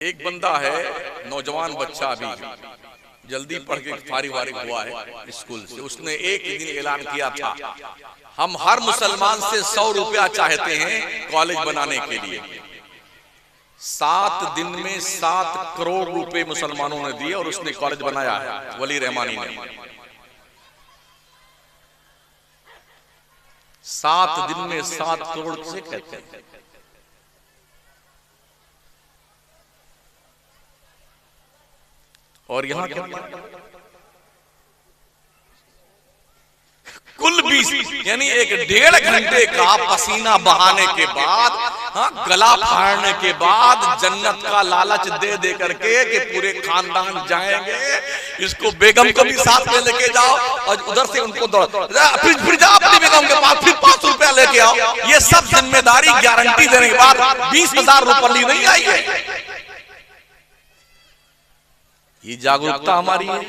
एक बंदा है, नौजवान बच्चा, अभी जल्दी पढ़ के फारिग हुआ है स्कूल से। उसने एक दिन ऐलान किया था, हम हर मुसलमान से 100 रुपया चाहते हैं कॉलेज बनाने के लिए। 7 दिन में 7 करोड़ रुपए मुसलमानों ने दिए और उसने कॉलेज बनाया है, वली रहमानी ने। 7 दिन में 7 करोड़ किसे कहते हैं? और यहां क्या कुल 20, यानी एक 1.5 घंटे का पसीना बहाने के बाद, गला फाड़ने के बाद, जन्नत का लालच दे दे करके कि पूरे खानदान जाएंगे, इसको बेगम को भी साथ में लेके जाओ और उधर से उनको फिर जाओ अपनी बेगम के पास, फिर 500 रुपया लेके आओ। ये सब जिम्मेदारी गारंटी देने के बाद 20,000 रुपये नहीं आई है। ये जागरूकता हमारी है।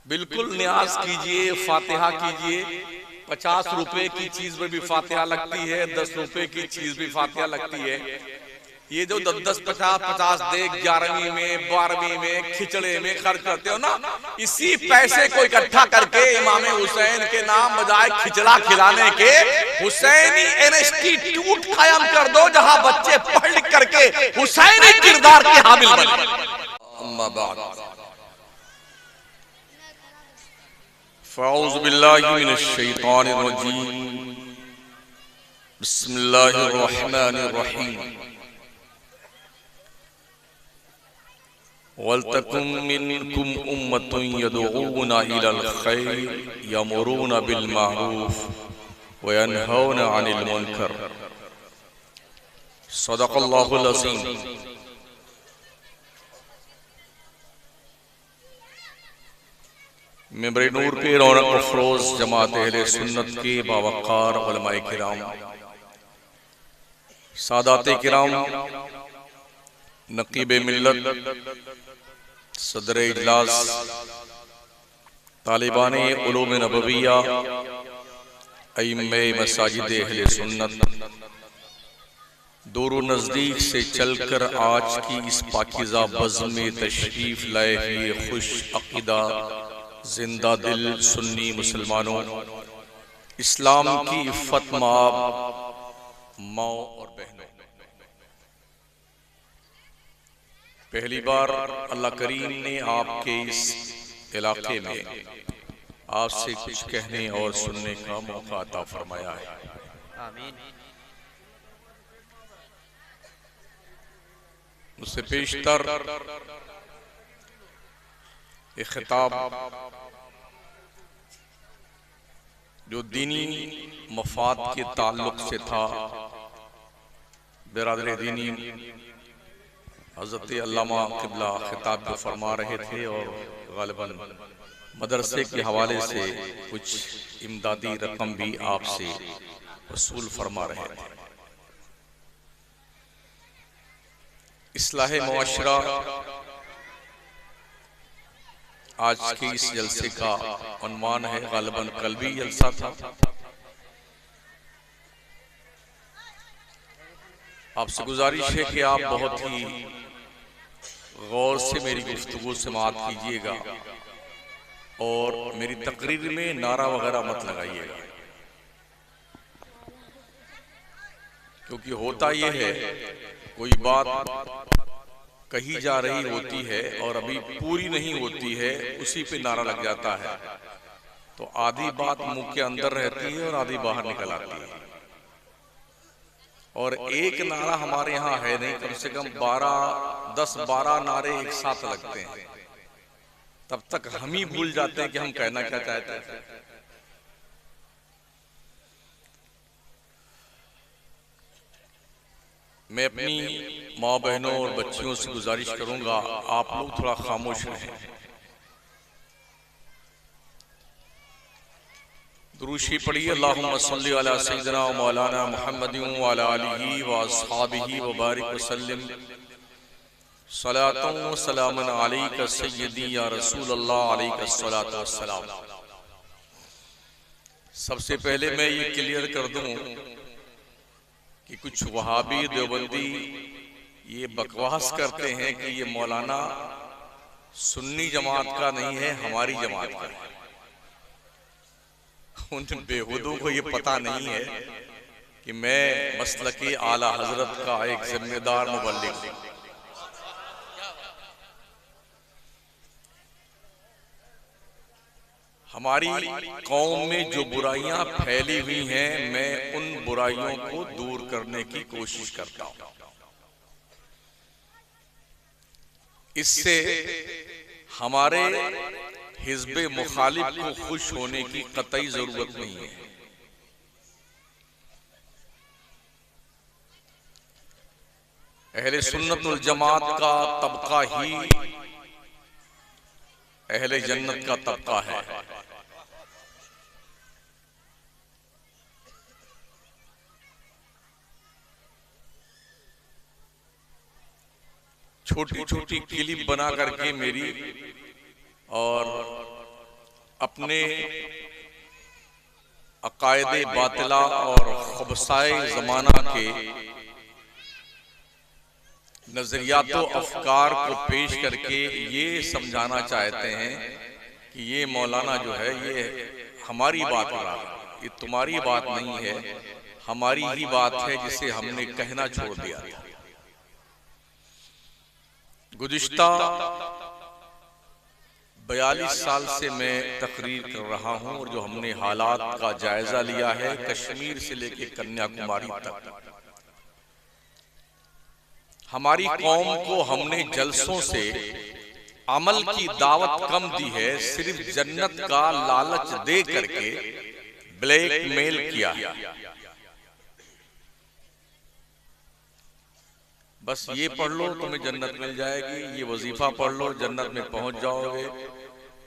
बिल्कुल न्याज कीजिए, फातिहा कीजिए। 50 रुपए की चीज में भी फातिहा लगती है, 10 रुपए की चीज भी फातिहा लगती है। ये जो 10, 50 दे 11वीं में, 12वीं में, खिचड़े में खर्च करते हो ना, इसी पैसे को इकट्ठा करके इमाम हुसैन के नाम बजाय खिचड़ा खिलाने के हुसैनी इंस्टीट्यूट कायम कर दो, जहां बच्चे पढ़ लिख करके हुसैनी किरदार के हामिल बने। अम्मा बाद फ़अऊज़ु बिल्लाहि मिनश शैतानिर रजीम, बिस्मिल्लाहिर रहमानिर रहीम। वलतकुम मिनकुम उम्मतुन यदऊना इलल खैर यमुरूना बिल मारूफ व यनहौना अनिल मुनकर। सदक़ल्लाहुल अज़ीम। मेंबर नूर के रौनक अफरोज जमात अहले सुन्नत के बावक़ार उलमाए किराम, सादाते किराम, नक़ीबे मिल्लत, सदर इजलास, तालिबाने उलूम नबविया, अइम्मे मसाजिद अहले सुन्नत, दूर नज़दीक से चलकर आज की इस पाकीज़ा बज़्म में तशरीफ़ लाए हुए खुश अक़ीदा जिंदा दिल सुन्नी मुसलमानों, इस्लाम की इफ़्फ़त माओ और बहनों, पहली बार अल्लाह करीम ने आपके इस इलाके में आपसे कुछ कहने और सुनने का मौका अता फरमाया है। आमीन। उससे पेशतर एक खिताब जो दीनी मफाद के ताल्लुक से था, बिरादर दीनी हज़रत अल्लामा क़िबला खिताब को फरमा रहे थे और ग़ालिबन मदरसे के हवाले से कुछ इमदादी रकम भी आपसे वसूल फरमा रहे थे। इस्लाह मुआशरा आज के इस जलसे का उन्वान है, ग़ालिबन कल भी जलसा था। आपसे गुजारिश है कि आप बहुत ही गौर से मेरी गुफ्तगू समाअत कीजिएगा और मेरी तकरीर में नारा वगैरह मत लगाइएगा, क्योंकि होता यह है कोई बात कही जा रही होती है और अभी पूरी नहीं होती है, उसी पे नारा लग जाता है, तो आधी बात मुंह के अंदर रहती है और आधी बाहर निकल आती है। और एक नारा हमारे यहाँ है नहीं, कम से कम 10-12 नारे एक साथ लगते हैं, तब तक हम ही भूल जाते हैं कि हम कहना क्या चाहते थे। मैं अपनी माँ बहनों और बच्चियों से गुजारिश करूंगा, आप लोग थोड़ा खामोश रहें। दुरूशी पढ़िए, अल्लाहुम्मा सल्ली अला सय्यिदिना व मौलाना मुहम्मदिन व अला आलिहि व अस्हाबिहि व बारिक वसल्लिम सलातन व सलामन अलैका सय्यदी या रसूल अल्लाह अलैका सलातु वस्सलाम। सबसे पहले मैं ये क्लियर कर दूं कि कुछ वहाबी देवबंदी ये बकवास करते हैं कि ये मौलाना सुन्नी जमात का नहीं है, हमारी जमात का है। उन बेहुदों को ये पता नहीं है कि मैं मसलकी आला हजरत का एक जिम्मेदार मुबल्लिग हूं। हमारी कौम में जो बुराइयां फैली हुई हैं, मैं उन बुराइयों को दूर करने की कोशिश करता हूं। इससे हमारे हिज़्बे मुखालिफ को खुश होने की कतई जरूरत नहीं है। अहले सुन्नत वल जमात का तबका ही अहले जन्नत का तबका है। छोटी छोटी क्लिप बना करके मेरी और अपने अकायदे बातिला और खबसाए जमाना के नजरियातो अफकार को पेश करके ये समझाना चाहते हैं कि ये मौलाना जो है ये हमारी बात हो रहा है, ये तुम्हारी बात नहीं है, हमारी ही बात है जिसे हमने कहना छोड़ दिया था। गुज़िश्ता 42 साल से मैं तकरीर कर रहा हूं और जो हमने हालात का जायजा लिया है कश्मीर से लेकर कन्याकुमारी तक, हमारी कौम को हमने जलसों से अमल की दावत कम दी है, सिर्फ जन्नत का लालच दे करके ब्लैकमेल किया है। बस ये पढ़ लो तुम्हें जन्नत मिल जाएगी, ये वजीफा पढ़ लो जन्नत में पहुंच जाओगे,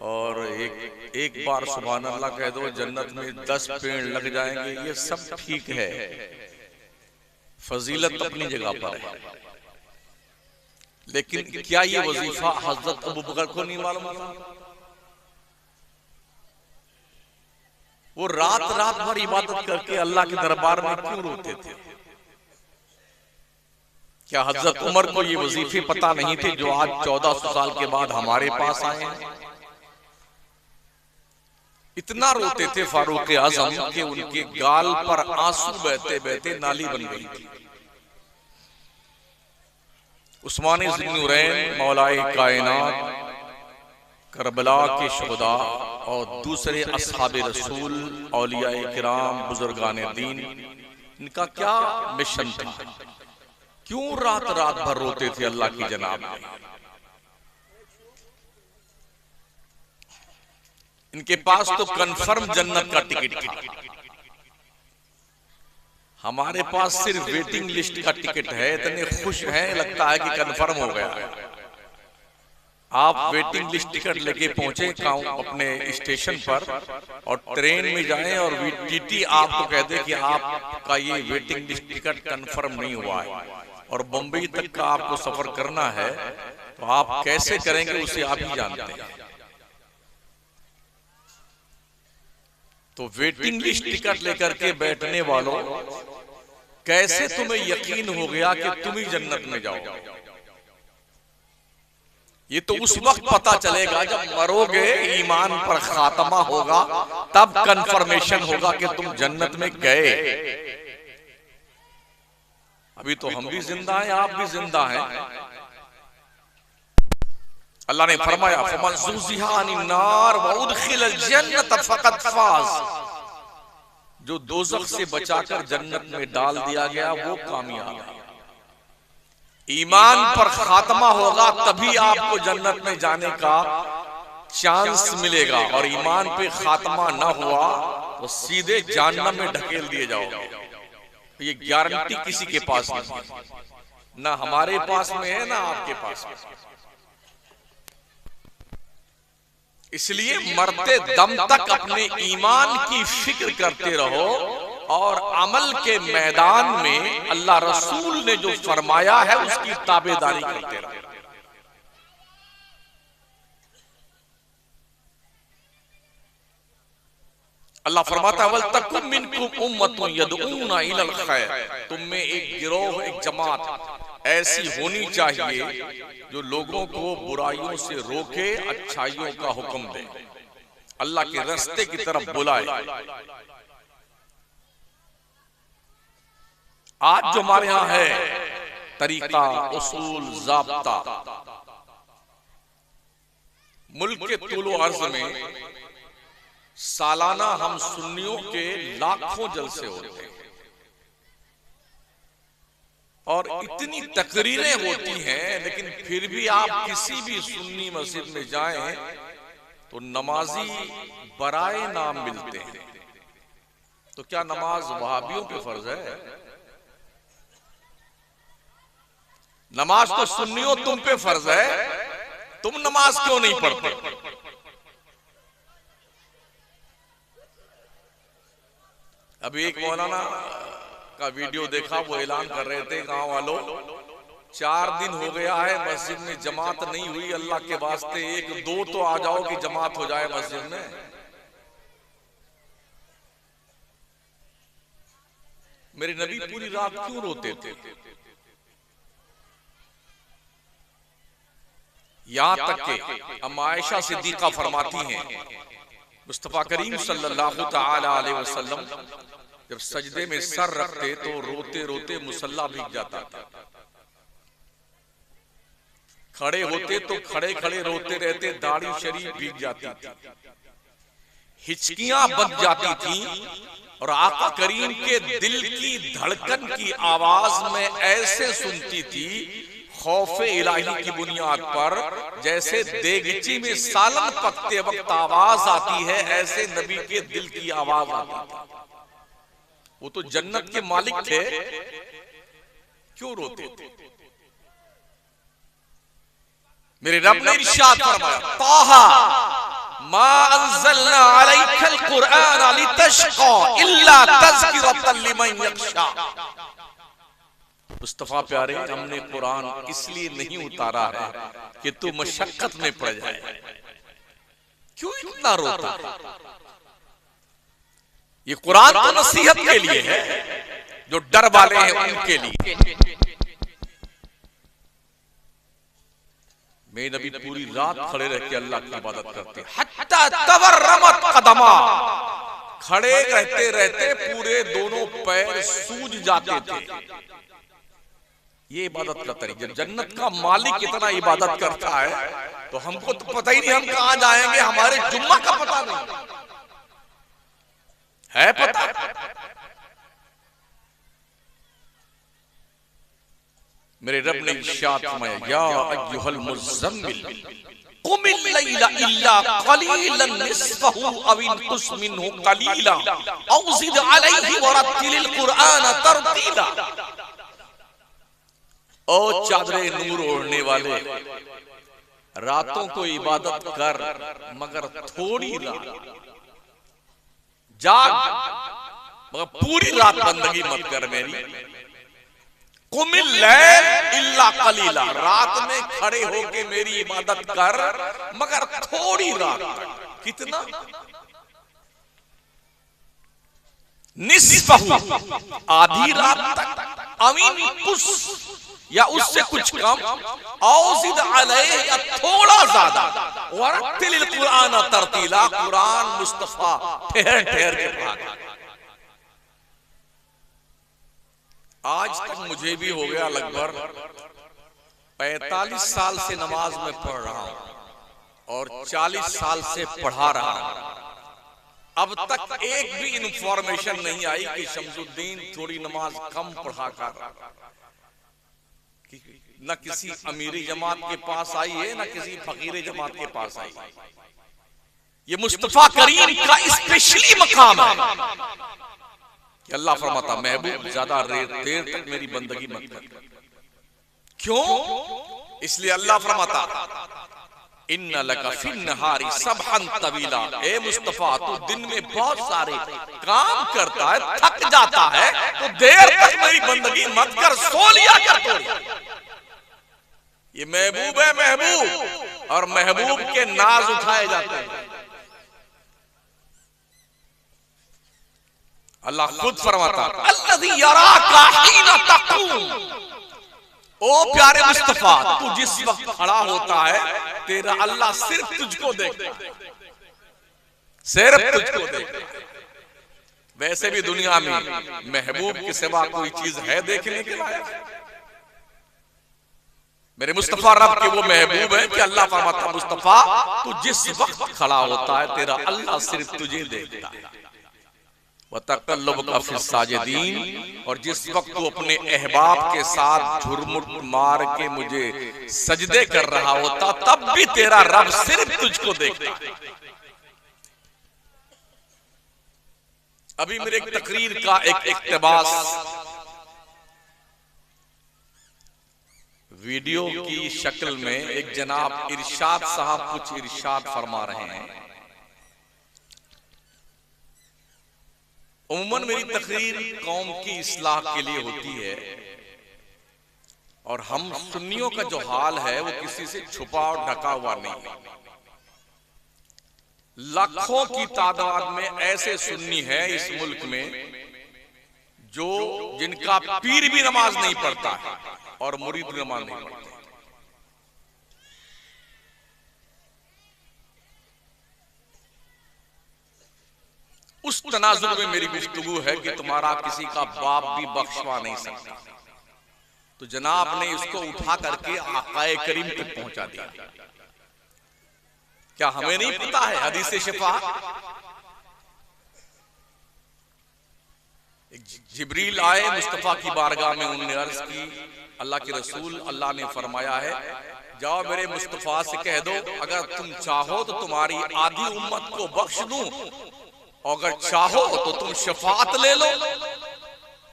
और एक बार सुभान अल्लाह कह दो जन्नत में 10 पेड़ लग जाएंगे। ये सब ठीक है, फजीलत अपनी जगह पर है, लेकिन क्या ये वजीफा हजरत अबू बकर को नहीं मालूम था? वो रात रात भर इबादत करके अल्लाह के दरबार में क्यों रोते थे? क्या हजरत उमर को ये वजीफे पता नहीं थे जो आज 1400 साल के बाद हमारे पास आए हैं? इतना रोते थे फारूक आजम कि उनके गाल पर आंसू बहते बहते नाली बन गई थी। उस्मान ज़ुन्नुरैन मौलाए कायनात, करबला के शुहदा और दूसरे अस्हाबे रसूल, औलियाए किराम, बुजुर्गान दीन, इनका क्या मिशन था? क्यों रात रात भर रोते थे अल्लाह की जनाब में? इनके पास तो कन्फर्म जन्नत का टिकट था, हमारे पास सिर्फ वेटिंग लिस्ट का टिकट है। इतने खुश हैं लगता है कि कन्फर्म हो गया। आप वेटिंग लिस्ट टिकट लेके पहुंचे अपने स्टेशन पर और ट्रेन में जाएं और टीटी आपको कह दे कि आपका ये वेटिंग लिस्ट टिकट कन्फर्म नहीं हुआ है और बंबई तक का आपको सफर करना है, तो आप कैसे करेंगे उसे आप ही जानते हैं। तो वेटिंग लिस्ट टिकट लेकर के बैठने वालों, कैसे तुम्हें यकीन हो गया कि तुम ही जन्नत में जाओगे? ये तो उस वक्त पता चलेगा जब मरोगे, ईमान पर खात्मा होगा, तब कंफर्मेशन होगा कि तुम जन्नत में गए। अभी तो हम भी जिंदा हैं, आप भी जिंदा हैं। अल्लाह ने फरमाया फमन ज़ुज़िहा अनिन नार व उदखिलल जन्नत फ़क़द फ़ाज़, जो दोज़ख से बचाकर जन्नत में डाल दिया गया वो कामयाब है। ईमान पर खात्मा होगा तभी आपको जन्नत में जाने का चांस मिलेगा, और ईमान पे खात्मा ना हुआ तो सीधे जहन्नम में ढकेल दिए जाओगे। ये गारंटी किसी के पास नहीं, ना हमारे पास में है ना आपके पास में। इसलिए मरते दम तक अपने ईमान की फिक्र करते रहो और अमल के मैदान में अल्लाह रसूल ने जो फरमाया है उसकी ताबेदारी करते रहो। अल्लाह फरमाता है वल तकुम मिनकुम उम्मतुन यदऊना इलल खैर, तुम में एक गिरोह, एक जमात ऐसी होनी चाहिए जो लोगों को बुराइयों से रोके, अच्छाइयों का हुक्म दे, अल्लाह के रास्ते की तरफ बुलाए। आज जो हमारे यहाँ है तरीका, उसूल, ज़ाब्ता, मुल्क के तूलो अर्ज में सालाना हम सुन्नियों के लाखों जलसे होते हैं और इतनी तकरीरें होती हैं, लेकिन फिर भी आप किसी भी सुन्नी मस्जिद में जाएं तो नमाजी बराए नाम मिलते हैं। तो क्या नमाज वहाबियों पे फर्ज है? नमाज तो सुन्नियों तुम पे फर्ज है, तुम नमाज क्यों नहीं पढ़ते? अभी एक मौलाना का वीडियो देखा, वो ऐलान कर रहे थे गांव वालों 4 दिन हो गया है मस्जिद में जमात नहीं हुई, अल्लाह के वास्ते 1-2 तो आ जाओ कि जमात हो जाए मस्जिद में। मेरे नबी पूरी रात क्यों रोते थे? यहां तक के अम्मा आयशा सिद्दीका फरमाती हैं मुस्तफा करीम सल्लल्लाहु तआला अलैहि वसल्लम जब सजदे में सर रखते तो रोते रोते मुसल्ला भीग जाता था, खड़े होते तो खड़े खड़े रोते रहते, दाढ़ी शरीफ भीग जाती थी, हिचकियां बच जाती थी और आका करीम के दिल की धड़कन की आवाज में ऐसे सुनती थी खौफे इलाही की बुनियाद पर, जैसे देगची में सालन पकते वक्त आवाज आती है, ऐसे नबी के दिल की आवाज आती थी। वो तो जन्नत के मालिक थे, क्यों रोते थे? मेरे रब ने इरशाद फरमाया ताहा मा अंज़लना अलैकल कुरआन लितशक़ा इल्ला तज़किरतन लिमन यख्शा। मुस्तफा प्यारे, हमने कुरान इसलिए नहीं उतारा है कि तू मशक्कत में पड़ जाए। क्यों इतना रोता? ये कुरान तो नसीहत के लिए है, जो डर वाले हैं उनके लिए। मेरे नबी पूरी रात खड़े रह के अल्लाह की इबादत करते, हत्ता तवर्रमत कदमा, खड़े रहते रहते पूरे दोनों पैर सूज जाते थे। ये इबादत का तरीका। जब जन्नत का मालिक इतना इबादत करता है तो हमको तो पता ही नहीं हम कहां जाएंगे, हमारे जुम्मा का पता नहीं है। पता मेरे रब ने इरशाद फरमाया या अय्युहल मुज़्ज़म्मिल कुमिल लैला इल्ला क़लीलन निस्फ़हु अव इंक़ुस मिन्हु क़लीला औ ज़िद अलैहि वरत्तिलिल क़ुरआन तरतीला। ओ चादरे नूर ओढ़ने वाले, रातों को इबादत कर मगर थोड़ी रात जाग, मगर पूरी रात बंदगी मत कर मेरी। कुमिल लैल इल्ला कलीला, रात में खड़े होके मेरी इबादत कर मगर थोड़ी रात तक। कितना? निस्फ़हु, आधी रात तक, अमीन कुछ या उससे कुछ कम, औज़िद अलैहि या थोड़ा ज्यादा, वरत्तिलिल कुरआन तरतीला, कुरान मुस्तफा ठहर ठहर के पढ़ा। आज तक मुझे भी हो गया लगभग 45 साल से नमाज में पढ़ रहा हूं और 40 साल से पढ़ा रहा हूं। अब तक एक भी इंफॉर्मेशन नहीं आई कि शमसुद्दीन थोड़ी नमाज कम पढ़ा कर, न किसी अमीरी जमात के पास आई है न किसी फकीर जमात के पास आई। ये मुस्तफा करीम का स्पेशली मकाम है कि अल्लाह फरमाता महबूब ज्यादा देर तक मेरी बंदगी मत कर। क्यों? इसलिए अल्लाह फरमाता इन्ना लका फिन्नहारी सबहन तवीला, ए मुस्तफा तू दिन में बहुत सारे काम करता है, थक जाता है, तो देर तक मेरी बंदगी मत कर, सो लिया कर थोड़ी। ये महबूब है महबूब, और महबूब के नाज उठाए जाते हैं। अल्लाह खुद फरमाता अल्लज़ी यराका हीना तक़ूम, ओ प्यारे मुस्तफा तू जिस वक्त खड़ा होता है तेरा अल्लाह सिर्फ तुझको देखता है, सिर्फ तुझको देखता है। वैसे भी दुनिया में महबूब के सिवा कोई चीज है देखने के लायक? मेरे मुस्तफा रब के वो महबूब है कि अल्लाह फरमाता मुस्तफा तू जिस वक्त खड़ा होता है तेरा अल्लाह सिर्फ तुझे देखता है। वतक़ल्लुबका फ़िस्साजिदीन, और जिस वक्त तू अपने अहबाब के साथ झुरमुट मार के मुझे सजदे कर रहा होता तब भी तेरा रब सिर्फ तुझको देखता है। अभी मेरे एक तकरीर का एक इक्तिबास वीडियो की शक्ल में एक जनाब इरशाद साहब कुछ इरशाद फरमा रहे हैं। उम्मन मेरी तकरीर कौम की इस्लाह के लिए होती है और हम सुन्नियों का जो हाल है वो किसी से छुपा और ढका हुआ नहीं है। लाखों की तादाद में ऐसे सुन्नी है इस मुल्क में जो जिनका पीर भी नमाज नहीं पढ़ता है और मुरीद भी नमाज नहीं पढ़ते। उस तनाजुर में मेरी गुफ्तगू है कि तुम्हारा किसी का बाप भी बख्शवा नहीं सकता, तो जनाब ने इसको उठा करके आकाए करीम तक पहुंचा दिया। क्या हमें नहीं पता है हदीस शिफा? जिब्रील आए मुस्तफा की बारगाह में, उन्होंने अर्ज की अल्लाह के रसूल अल्लाह ने फरमाया है जाओ मेरे मुस्तफा से कह दो अगर तुम चाहो तो तुम्हारी आधी उम्मत को बख्श दूं, अगर चाहो तो तुम शफात ले लो।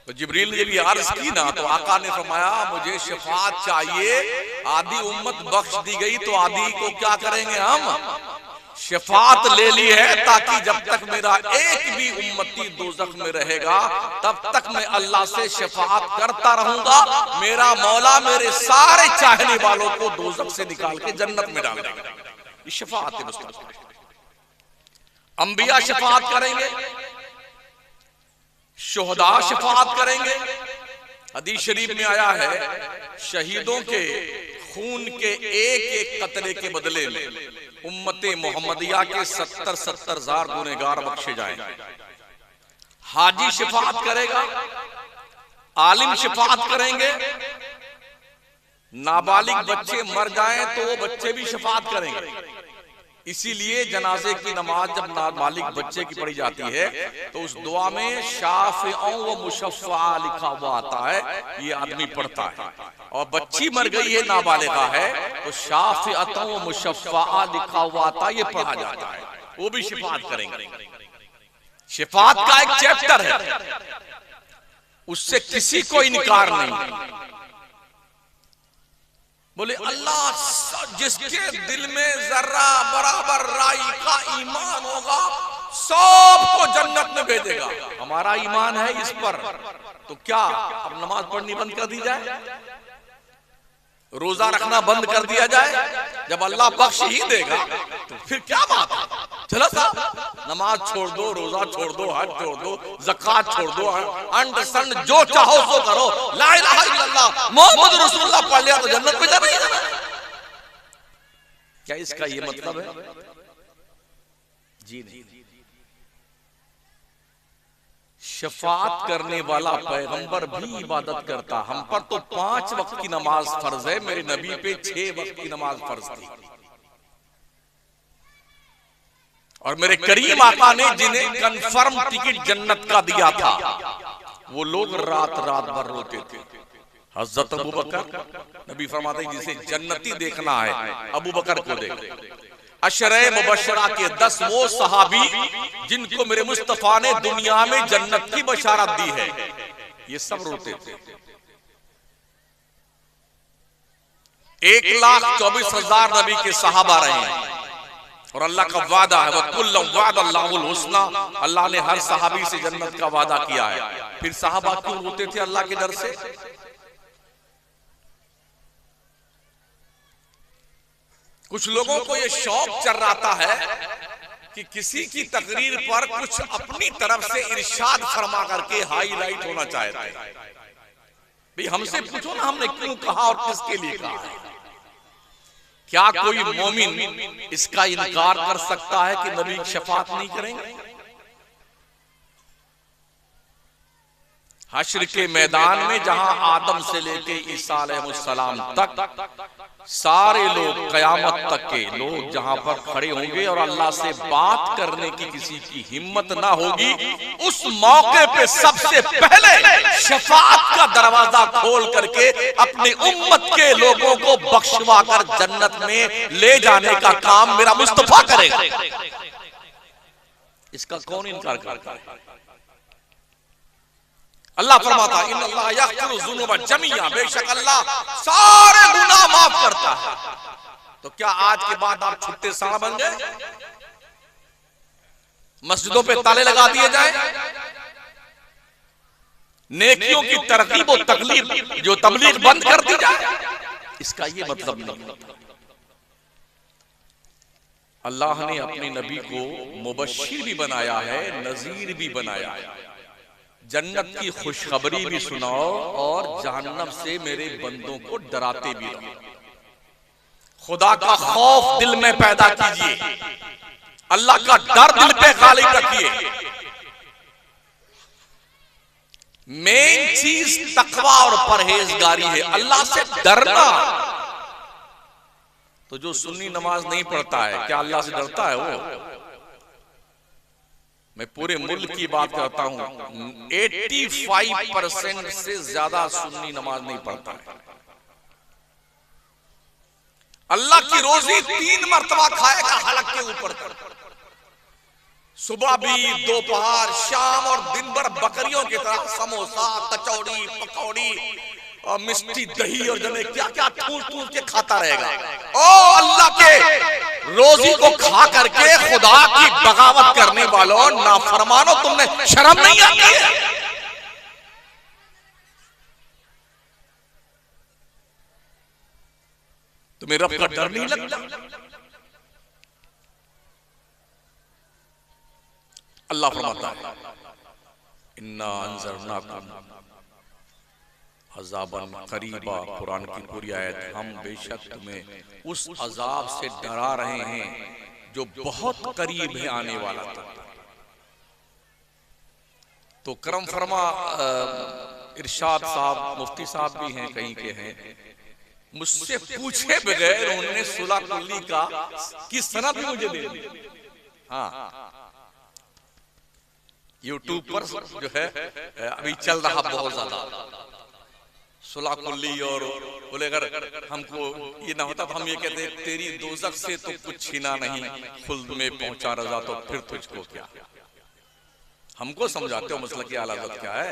तो जिब्रील ने जब ये अर्ज की ना तो आका ने फरमाया मुझे शफात चाहिए, आधी उम्मत बख्श दी गई तो आधी को क्या करेंगे हम? शफात ले ली है ताकि जब तक मेरा एक भी उम्मती दोज़ख में रहेगा तब तक मैं अल्लाह से शफात करता रहूंगा। मेरा मौला मेरे सारे चाहने वालों को दोज़ख से निकाल के जन्नत में डाल देगा। ये शफात है मुस्तफा। अंबिया शफात करेंगे, शुहदा शफात करेंगे। हदीस शरीफ में आया है शहीदों के खून के एक एक कतरे के बदले में उम्मते मोहम्मदिया के 70,000 गुनहगार बख्शे जाएंगे। हाजी शफात करेगा, आलिम शफात करेंगे, नाबालिग बच्चे मर जाएं तो वो बच्चे भी शफात करेंगे। इसीलिए जनाजे की नमाज जब नाबालिग बच्चे की पढ़ी जाती है तो उस दुआ में शाफ़िअ व मुशफ़्फ़ा लिखा हुआ आता है, ये आदमी पढ़ता है। और बच्ची मर गई है नाबालिगा है तो शाफ़िअत व मुशफ़्फ़ा लिखा हुआ आता है, ये पढ़ा जाता है, वो भी शिफात करेंगे। शिफात का एक चैप्टर है, उससे किसी को इनकार नहीं। बोले अल्लाह जिसके दिल में जर्रा बराबर राई का ईमान होगा सबको जन्नत में भेजेगा। हमारा ईमान है इस पर, तो क्या अब नमाज पढ़नी बंद कर दी जाए, रोजा रखना बंद कर दिया जाए? जब अल्लाह बख्श ही देगा तो फिर क्या बात है? चलो साहब नमाज छोड़ दो, रोजा छोड़ दो, हज छोड़ दो, ज़कात छोड़ दो, अंड संड जो चाहो सो करो, ला इलाहा इल्लल्लाह मोहम्मद रसूलुल्लाह पढ़ लिया तो जन्नत में जाना ही जाना। क्या इसका ये मतलब है? जी नहीं। शफात करने वाला पैगंबर भी इबादत करता। हम पर तो 5 वक्त की नमाज फर्ज है, मेरे नबी पे 6 वक्त की नमाज फर्ज थी। और मेरे करीम आका ने जिन्हें कंफर्म टिकट जन्नत का दिया था वो लोग रात रात भर रोते थे। हज़रत अबू बकर नबी फरमाते हैं जिसे जन्नती देखना है अबू बकर को देख। अशरे मुबशरा के 10 वो सहाबी जिनको मेरे मुस्तफा ने दुनिया में जन्नत की बशारत दी है, ये सब रोते थे। 1,24,000 नबी के सहाबा रहे हैं और अल्लाह का वादा है वकुल्लु वअदल्लाहुल हुस्ना, अल्लाह ने हर सहाबी से जन्नत का वादा किया है। फिर सहाबा क्यों रोते थे अल्लाह के डर से? कुछ लोगों को यह शौक चल रहा है कि किसी की तकरीर पर कुछ अपनी तरफ से इरशाद फरमा करके हाईलाइट होना चाहते हैं। भाई हमसे पूछो ना, हमने क्यों कहा और किसके लिए कहा है। क्या कोई मोमिन इसका इनकार कर सकता है कि नबी शफाअत नहीं करेंगे? हश्र के मैदान में जहां आदम से लेके ईसा अलैहिस्सलाम तक सारे लोग, कयामत तक के लोग जहां पर खड़े होंगे और अल्लाह से बात करने की किसी की हिम्मत ना होगी, उस मौके पे सबसे पहले शफाअत का दरवाजा खोल करके अपनी उम्मत के लोगों को बख्शवा कर जन्नत में ले जाने का काम मेरा मुस्तफा करेगा। इसका कौन इनकार करता है? अल्लाह फरमाता है इन्नल्लाह यग़फ़िरु ज़ुनूबा जमीआ, बेशक अल्लाह सारे गुनाह माफ करता है। तो क्या आज के बाद आप छुट्टे साड़ बन गए? मस्जिदों पे ताले लगा दिए जाए? नेकियों की तरगीब और तकलीफ जो तबलीग बंद कर दी जाए? इसका ये मतलब नहीं। अल्लाह ने अपने नबी को मुबश्शिर भी बनाया है, नजीर भी बनाया है। जन्नत की खुशखबरी भी सुनाओ और जहन्नम से मेरे बंदों को डराते भी रहो। खुदा का खौफ दिल में पैदा कीजिए, अल्लाह का डर दिल पे गालिब रखिए। मेन चीज तकवा और परहेजगारी है, अल्लाह से डरना। तो जो सुन्नी नमाज नहीं पढ़ता है, क्या अल्लाह से डरता है वो? मैं पूरे मुल्क की बात करता हूं, 85% से ज्यादा सुन्नी नमाज नहीं पढ़ता है। अल्लाह की रोजी 3 मरतबा खाएगा हलक के ऊपर, सुबह भी, दोपहर, शाम और दिन भर बकरियों की तरह समोसा, कचौड़ी, पकौड़ी और मिष्टी, दही और जमे क्या क्या ठूस के खाता रहेगा। ओ अल्लाह के रोजी को खा करके खुदा की बगावत करने वालों, नाफरमानो, तुमने शर्म नहीं आती है? तुम्हें रब का डर नहीं लगता? अल्लाह फरमाता है इन्ना अंज़रनाकुम अज़ाबन करीबा, कुरान की पूरी आयत, हम बेशक तुम्हें उस अजाब से डरा रहे हैं जो बहुत करीब है आने वाला था। तो करम फरमा इरशाद साहब, मुफ्ती साहब भी हैं, कहीं के हैं, मुझसे पूछे बगैर उन्होंने सुलह कुल्ली की सनद भी मुझे दे दी। हाँ, यूट्यूब पर जो है अभी चल रहा बहुत ज्यादा सुलह कुल्ली, और बोले अगर हमको ये ना होता तो हम ये कहते तेरी दोज़ख से तो कुछ छीना नहीं, खुल्द में पहुंचा रज़ा तो फिर तुझको क्या। हमको समझाते हो मसला की आला हज़रत क्या है?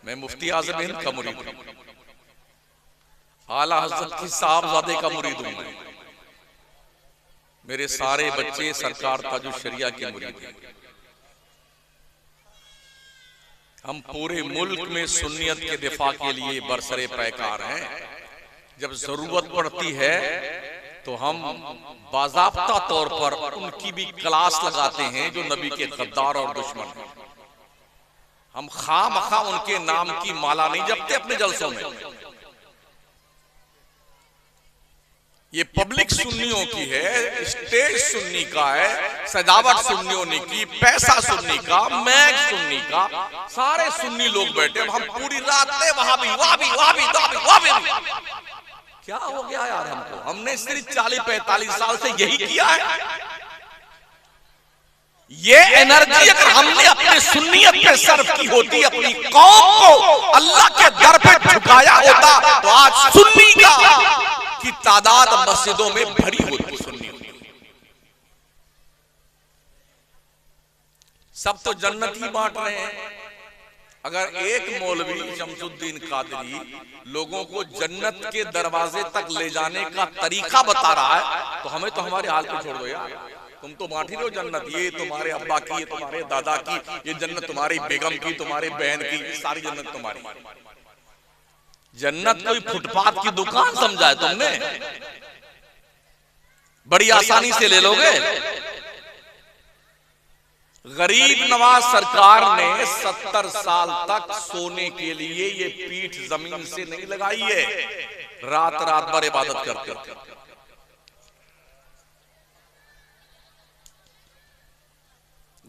मैं मुफ्ती आज़म हिंद का मुरीद हूं, आला हज़रत की साहबजादे का मुरीद हूं। मेरे सारे बच्चे सरकार ताजुल शरिया के मुरीद हैं। हम पूरे मुल्क में सुन्नियत के दिफा के लिए बरसरे पैकार हैं। जब जरूरत पड़ती है तो हम बाज़ाब्ता तौर पर उनकी भी क्लास लगाते हैं जो नबी के गद्दार और दुश्मन हैं। हम खामखा उनके नाम की माला नहीं जपते अपने जलसों में। ये पब्लिक सुन्नियों की है, स्टेज सुन्नी का है, सजावट सुन्नियों ने की, पैसा सुन्नी का, मैग सुन्नी का, सारे सुन्नी लोग बैठे। हम पूरी रात वहां भी क्या हो गया यार हमको? हमने सिर्फ 40-45 साल से यही किया है। ये एनर्जी अगर हमने अपने सुन्नियत पे सर्व की होती, अपनी कौम को अल्लाह के दर पे झुकाया होता, तो आज सुन्नी की तादाद मस्जिदों में भरी होती। सुन्नी सब तो जन्नत ही बांट रहे हैं। अगर एक मौलवी शमसुद्दीन कादरी लोगों को जन्नत के दरवाजे तक ले जाने का तरीका बता रहा है, तो हमें तो हमारे हाल पे छोड़ दो यार। तुम तो बांट ही रहे हो जन्नत, ये तुम्हारे अब्बा की, ये तुम्हारे दादा की, ये जन्नत तुम्हारी बेगम की, तुम्हारे बहन की, सारी जन्नत तुम्हारी। जन्नत कोई फुटपाथ की दुकान समझा है तुमने? बड़ी आसानी से ले लोगे। गरीब नवाज सरकार ने 70 साल तक सोने के लिए ये पीठ जमीन से नहीं लगाई है, रात रात भर इबादत करते थे।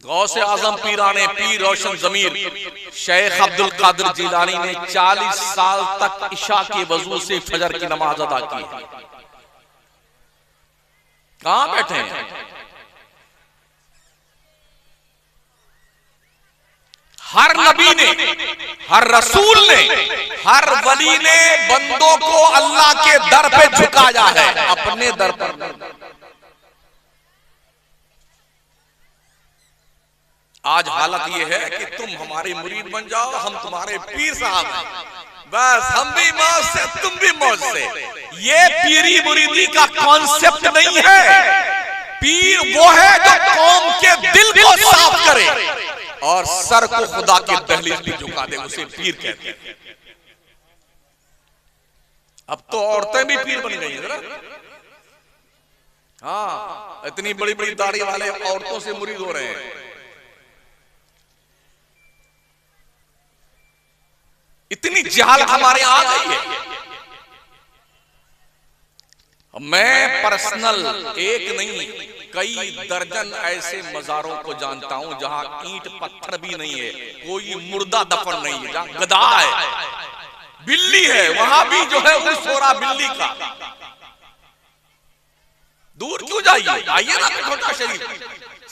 गौसे आजम पीराने पीर रोशन जमीर शेख अब्दुल कादिर जिलानी ने 40 साल तक इशा के वजू से फजर की नमाज अदा की। कहां बैठे हैं? हर नबी ने, हर रसूल ने, हर वली ने बंदों को अल्लाह के दर पे झुकाया है, अपने दर पर नहीं। आज हालत यह है कि तुम हमारे मुरीद बन जाओ, हम तुम्हारे पीर साहब हैं, बस हम भी मौज से तुम भी मौज से। ये पीरी मुरीदी का कॉन्सेप्ट नहीं है। पीर वो है जो कौम के दिल को साफ करे और सर को खुदा के दहलीज पे झुका दे, उसे पीर कहते हैं। अब तो औरतें भी पीर बन गई है। हाँ, इतनी बड़ी बड़ी दाढ़ी वाले औरतों से मुरीद हो रहे हैं। इतनी जहालत हमारे यहां आ गई है। मैं पर्सनल एक नहीं कई दर्जन ऐसे मजारों को जानता हूं जहां ईंट पत्थर भी नहीं है, कोई मुर्दा दफन नहीं है, जहां गधा है, बिल्ली है, वहां भी जो है उर्स हो रहा बिल्ली का। दूर क्यों जाइए, आइए ना छोटा शरीफ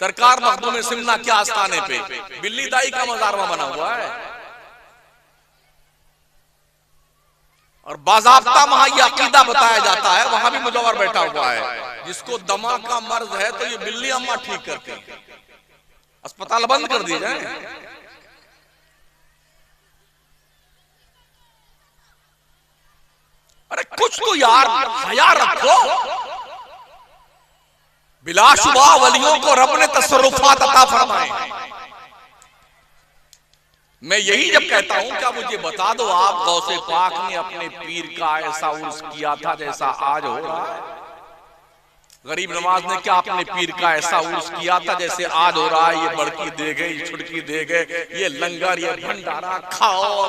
सरकार मखदूम सिमना के आस्थाने पे बिल्ली दाई का मजार वहां बना हुआ है। और बाज़ाब्ता वहां यह अकीदा बताया जाता है, वहां भी मुजव्वर बैठा हुआ है, जिसको दमा का मर्ज है तो ये बिल्ली अम्मा ठीक करती है, अस्पताल बंद कर दिए जाए। अरे कुछ तो यार हया रखो। बिलाशुबा वलियों को रब ने तसर्रुफात अता फरमाए। मैं यही जब कहता हूं, क्या मुझे बता दो आप गौसे पाक ने अपने पीर का ऐसा उर्स किया था जैसा आज हो रहा है? गरीब नवाज ने क्या अपने पीर का ऐसा उर्स किया था जैसे आज हो रहा है? ये बड़की दे गए, ये छुटकी दे गए, ये लंगर, ये भंडारा खाओ।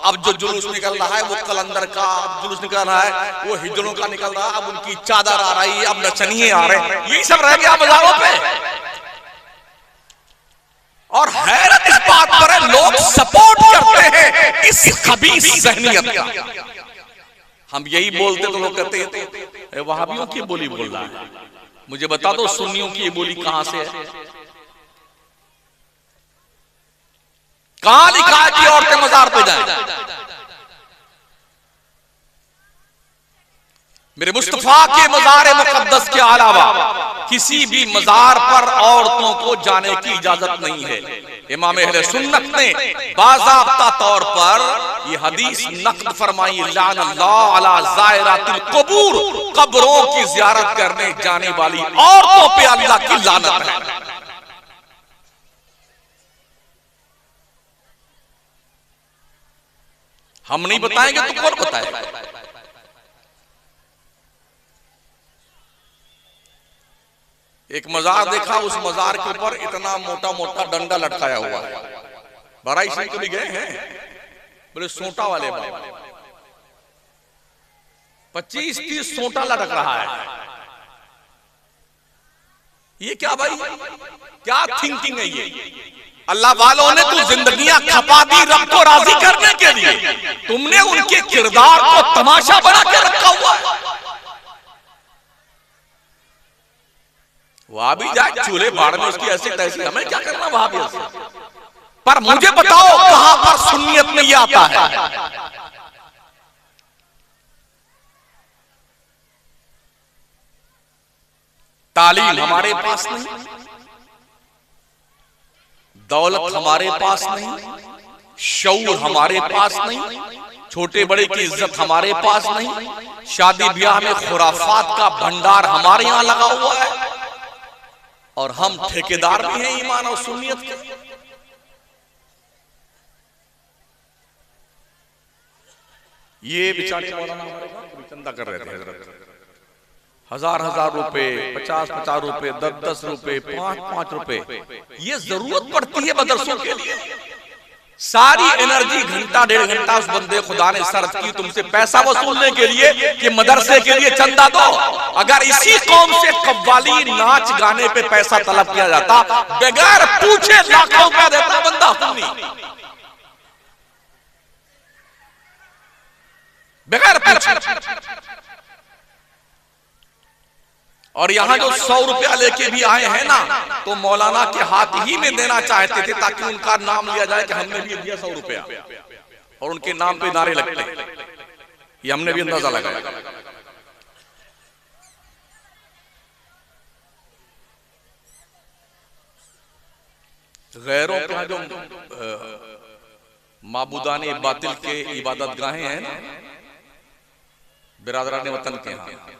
अब जो जुलूस निकल रहा है वो कलंदर का जुलूस निकल रहा है, वो हिजड़ों का निकल रहा है, अब उनकी चादर आ रही है, अब नचनिए आ रहे हैं, यही सब रह गया बाजारों पे। और हैरत इस बात पर है, लोग सपोर्ट करते हैं इस खबीस ज़हनियत का। हम यही बोलते तो लोग कहते हैं वहाबियों की बोली बोल रहा है। मुझे बता दो सुन्नियों की ये बोली कहां से है? कहां लिखा है कि औरतें मजार पे जाएं? मेरे मुस्तफा के मजार मुकद्दस के अलावा किसी भी मजार पर औरतों को जाने की इजाजत नहीं है। इमाम अहले सुन्नत ने बाज़ाब्ता तौर पर यह हदीस नक़्द फरमाई, लानल्लाहु अला ज़ायरातिल क़ुबूर, कब्रों की ज़ियारत करने जाने वाली औरतों पे अल्लाह की लानत है। हम नहीं बताएंगे तो कौन बताएगा? एक मजार देखा, उस मजार के ऊपर इतना मोटा मोटा डंडा लटकाया हुआ है। बराई शरीफ कभी गए हैं? बोले सोटा वाले 25-30 सोटा लटक रहा है। ये क्या भाई, क्या थिंकिंग है ये? अल्लाह वालों ने तो जिंदगियां खपा दी रब को राजी करने के लिए, तुमने उनके किरदार को तमाशा बना के रखा हुआ है। वहां भी जाए चूल्हे बाढ़ में उसकी ऐसी तैसी, हमें क्या करना वहां भी ऐसे। पर मुझे बताओ कहां पर सुन्नियत में यह आता है? तालीम हमारे पास नहीं, दौलत हमारे पास नहीं, शऊर हमारे पास नहीं, छोटे बड़े की इज्जत हमारे पास नहीं, शादी ब्याह में खुराफात का भंडार हमारे यहां लगा हुआ है, और हम ठेकेदार भी हैं ईमान और सुन्नियत के। ये बेचारे मौलाना हमारे चंदा कर रहे थे हजरत, हजार हजार रुपए, 50-50 रुपए, 10-10 रुपए, 5-5 रुपए, ये जरूरत पड़ती है मदरसों के लिए। सारी एनर्जी घंटा 1.5 घंटा उस बंदे खुदा ने सर्च की तुमसे पैसा वसूलने के लिए कि मदरसे के लिए चंदा दो। अगर इसी कौम से कव्वाली नाच गाने पे पैसा तलब किया जाता, बगैर पूछे लाखों रुपया देता बंदा सुन्नी, बगैर पूछे। और यहां जो 100 रुपया लेके भी आए हैं ना, तो मौलाना के हाथ ही में देना चाहते थे ताकि उनका नाम लिया जाए कि हमने भी दिया 100 रुपया, और उनके नाम पे नारे लगते। ये हमने भी अंदाजा लगाया। गैरों के यहाँ जो माबूदाने बातिल के इबादत गाहें हैं ना, बिरादरान वतन के यहाँ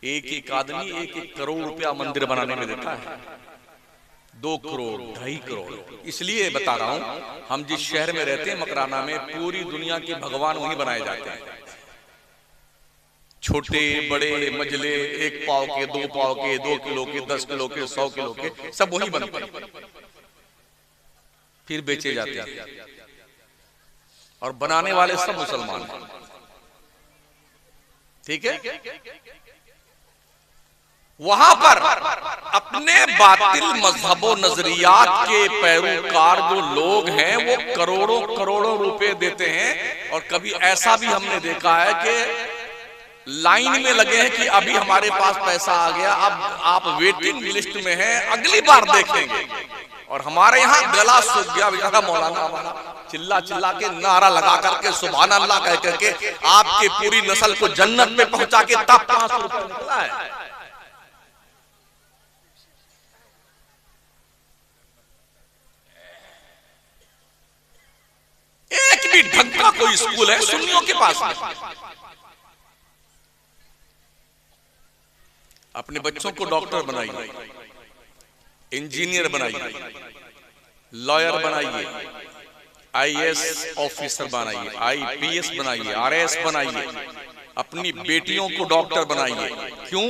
एक एक आदमी 1-1 करोड़ रुपया मंदिर बनाने में देता है। 2 करोड़ 2.5 करोड़। इसलिए बता रहा हूं, हम जिस शहर में रहते हैं मकराना में, पूरी दुनिया के भगवान वहीं बनाए जाते हैं। छोटे बड़े मजले, 1 पाव के, 2 पाव के, 2 किलो के, 10 किलो के, 100 किलो के, सब वहीं बनते हैं, फिर बेचे जाते हैं। और बनाने वाले सब मुसलमान हैं। ठीक है। वहां पर अपने बातिल मजहबो नजरियात के पैरोकार जो लोग हैं वो करोड़ों करोड़ों रुपए देते हैं। और कभी ऐसा भी हमने देखा है कि लाइन में लगे हैं कि अभी हमारे पास पैसा आ गया, अब आप वेटिंग लिस्ट में हैं, अगली बार देखेंगे। और हमारे यहाँ गला सूख गया बेचारा मौलाना हमारा चिल्ला चिल्ला के नारा लगा करके सुभान अल्लाह कह करके आपके पूरी नस्ल को जन्नत में पहुंचा के तब 500 रुपए निकला है। एक भी ढंग का कोई स्कूल है सुन्नियों के पास में। अपने बच्चों को डॉक्टर बनाइए, इंजीनियर बनाइए, लॉयर बनाइए, आईएएस ऑफिसर बनाइए, आईपीएस बनाइए, आरएएस बनाइए। अपनी बेटियों को डॉक्टर बनाइए। क्यों?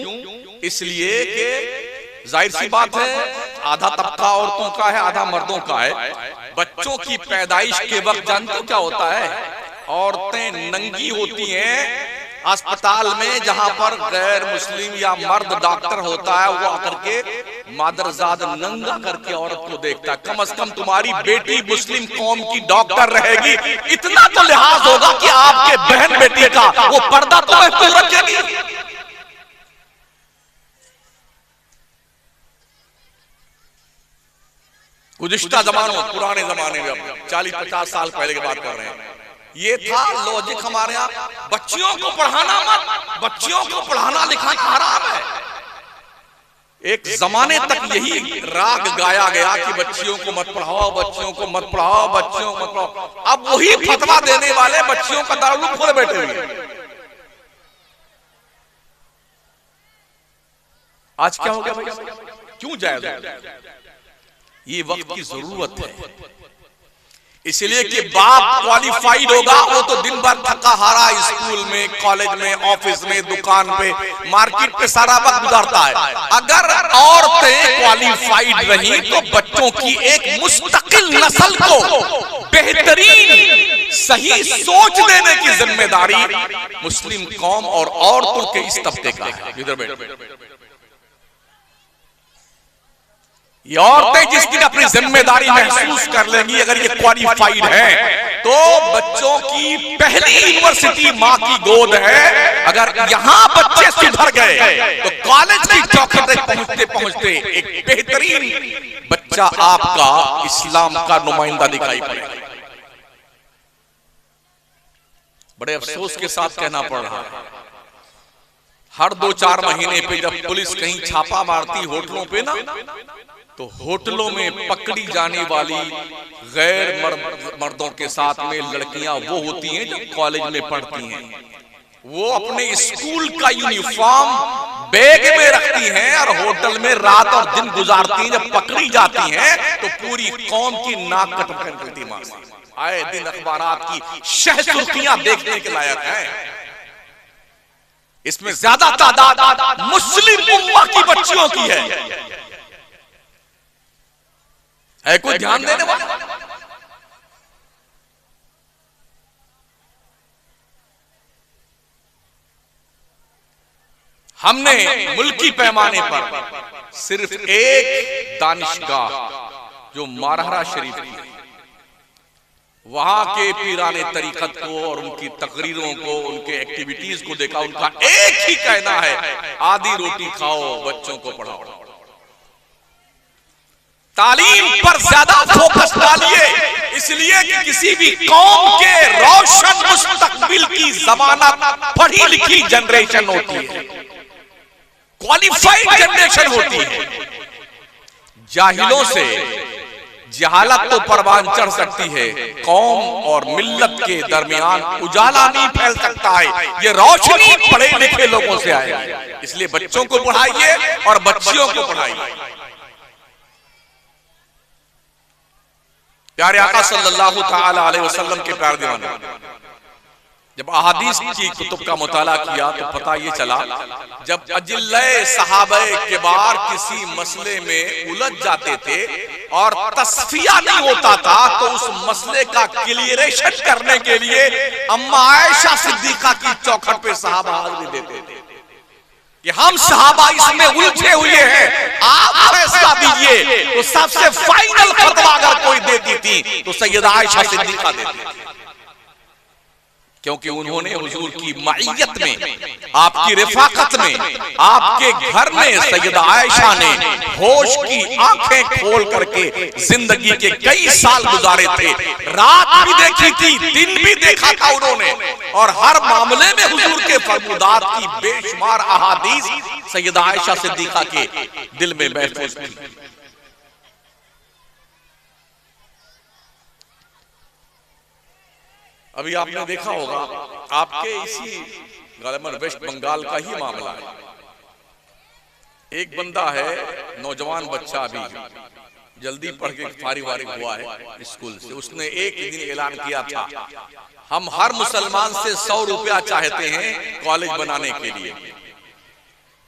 इसलिए कि जाहिर सी बात है आधा तबका औरतों का है, आधा मर्दों का है। बच्चों की पैदाइश के वक्त जानते हो क्या होता है? औरतें नंगी होती हैं अस्पताल में, जहां पर गैर मुस्लिम या मर्द डॉक्टर होता है, वो आकर के मादरजाद नंगा करके औरत को देखता है। कम से कम तुम्हारी बेटी मुस्लिम कौम की डॉक्टर रहेगी, इतना तो लिहाज होगा कि आपके बहन बेटी का वो पर्दा तो महफूज रखेगी। गुज़िश्ता जमानों, पुराने जमाने में, 40-50 साल पहले की बात कर रहे हैं, ये था लॉजिक हमारे यहाँ। बच्चियों को पढ़ाना मत, बच्चियों को पढ़ाना लिखाना हराम है। एक जमाने तक यही राग गाया गया कि बच्चियों को मत पढ़ाओ, बच्चियों को मत पढ़ाओ, बच्चियों को मत पढ़ाओ। अब वही फतवा देने वाले बच्चियों का दारुल खोले बैठे हुए हैं। आज क्या हो गया भाई? क्यों जायज हो गया? ये वक्त की जरूरत है। इसलिए कि बाप क्वालिफाइड होगा, वो तो दिन भर थका हारा स्कूल में, कॉलेज में, ऑफिस में, दुकान पे, मार्केट पे सारा वक्त गुजारता है। अगर औरतें क्वालिफाइड रही तो बच्चों की एक मुस्तकिल नस्ल को बेहतरीन सही सोच देने की जिम्मेदारी मुस्लिम कौम और औरतों के इस तबके का है। इधर बैठ, ये औरतें जिस दिन अपनी जिम्मेदारी महसूस कर लेंगी, अगर ये क्वालिफाइड है तो बच्चों की पहली यूनिवर्सिटी माँ की गोद है। अगर यहाँ बच्चे सुधर गए तो कॉलेज की चौखट तक पहुंचते पहुंचते एक बेहतरीन बच्चा आपका इस्लाम का नुमाइंदा दिखाई पड़ेगा। बड़े अफसोस के साथ कहना पड़ रहा है, हर 2-4 महीने पे जब पुलिस कहीं छापा मारती होटलों पे ना, तो होटलों में पकड़ी जाने वाली गैर मर्दों के साथ में लड़कियां वो होती हैं जो कॉलेज में पढ़ती हैं। वो अपने स्कूल का यूनिफॉर्म बैग में रखती हैं और होटल में रात और दिन गुजारती हैं। जब पकड़ी जाती हैं तो पूरी कौम की नाक कट निकलती मां से। आए दिन अखबारात की शह सुर्खियां देखने के लायक हैं। इसमें ज्यादा तादाद मुस्लिम उम्मा की बच्चियों की है कोई ध्यान देने वाला? हमने मुल्की पैमाने पर सिर्फ एक दानिशगाह जो मारहरा शरीफ की, वहां के पीराने तरीकत को और उनकी तकरीरों को, उनके एक्टिविटीज को देखा। उनका एक ही कहना है, आधी रोटी खाओ, बच्चों को पढ़ाओ। तालीम पर ज्यादा फोकस डालिए, इसलिए कि किसी भी कौम के रोशन मुस्तकबिल की जमानत पढ़ी लिखी जनरेशन होती है, क्वालिफाइड जनरेशन होती है। जाहिलों से जहालत तो परवान चढ़ सकती है, कौम और मिल्लत के दरमियान उजाला नहीं फैल सकता है। ये रोशनी पढ़े लिखे लोगों से आएगी। इसलिए बच्चों को पढ़ाइए और बच्चियों को पढ़ाइए। प्यारे आका सल्लल्लाहु तआला अलैहि वसल्लम के प्यारे दीवाने, जब अहादीस की कुतुब का मुताला किया तो पता ये चला, जब अजिल्ले सहाबे किबार किसी मसले में उलझ जाते थे और तस्फिया नहीं होता था, तो उस मसले का क्लियरेशन करने के लिए अम्मा आयशा सिद्दीका की चौखट पे सहाबा हाजिरी देते थे कि हम सहाबा इसमें उलझे हुए हैं, आप फैसला दीजिए। तो सबसे फाइनल फतवा अगर कोई देती थी तो सैयदा आयशा सिद्दीका देती, क्योंकि उन्होंने हुजूर की माइयत में, आपकी रिफाकत में, आपके घर में सैयदा आयशा ने होश की आंखें खोल करके जिंदगी के कई साल गुजारे थे। रात भी देखी थी, दिन भी देखा था उन्होंने, और हर मामले में हुजूर के फरमुदात की बेशुमार अहादीस सैयदा आयशा सिद्दीका के दिल में महफूज थी। अभी आपने देखा होगा, आपके इसी गालिबन वेस्ट बंगाल का ही मामला है। एक बंदा है, नौजवान बच्चा, अभी जल्दी पढ़ के फारिग हुआ है स्कूल से। उसने एक दिन ऐलान किया था, हम हर मुसलमान से 100 रुपया चाहते हैं कॉलेज बनाने के लिए।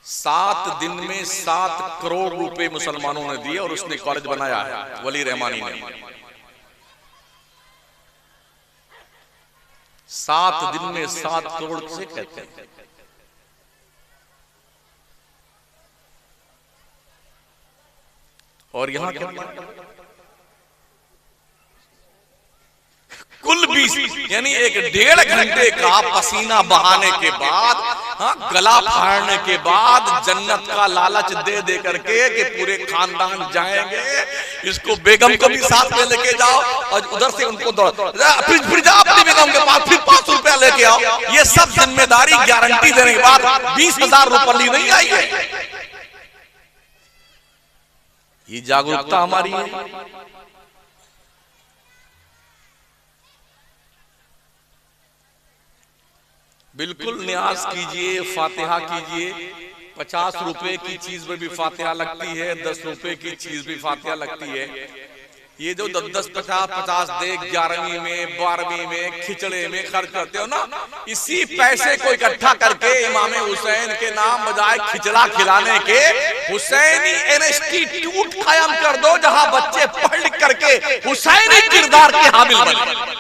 7 दिन में 7 करोड़ रुपए मुसलमानों ने दिए और उसने कॉलेज बनाया है, वली रहमानी ने। 7 दिन में 7 करोड़ से कहते हैं। और यहां क्या कुल 20, यानी एक 1.5 घंटे का पसीना बहाने के बाद, गला फाड़ने के बाद, जन्नत का लालच दे दे करके कि पूरे खानदान जाएंगे, इसको बेगम को भी साथ में लेके जाओ और उधर से उनको फिर जाओ अपनी बेगम के पास, फिर 500 रुपया लेके आओ। ये सब जिम्मेदारी गारंटी देने के बाद 20,000 रुपये नहीं आई है। ये जागरूकता हमारी है। बिल्कुल न्याज कीजिए, फातिहा कीजिए। 50 रुपए की चीज में भी फातिहा लगती है, 10 रुपए की चीज भी फातिहा लगती है। ये जो 10, 50 दे 11वीं में, 12वीं में, खिचड़े में खर्च करते हो ना, इसी पैसे को इकट्ठा करके इमाम हुसैन के नाम बजाय खिचड़ा खिलाने के हुसैनी इंस्टीट्यूट कायम कर दो, जहां बच्चे पढ़ लिख करके हुसैनी किरदार के हामिल बने।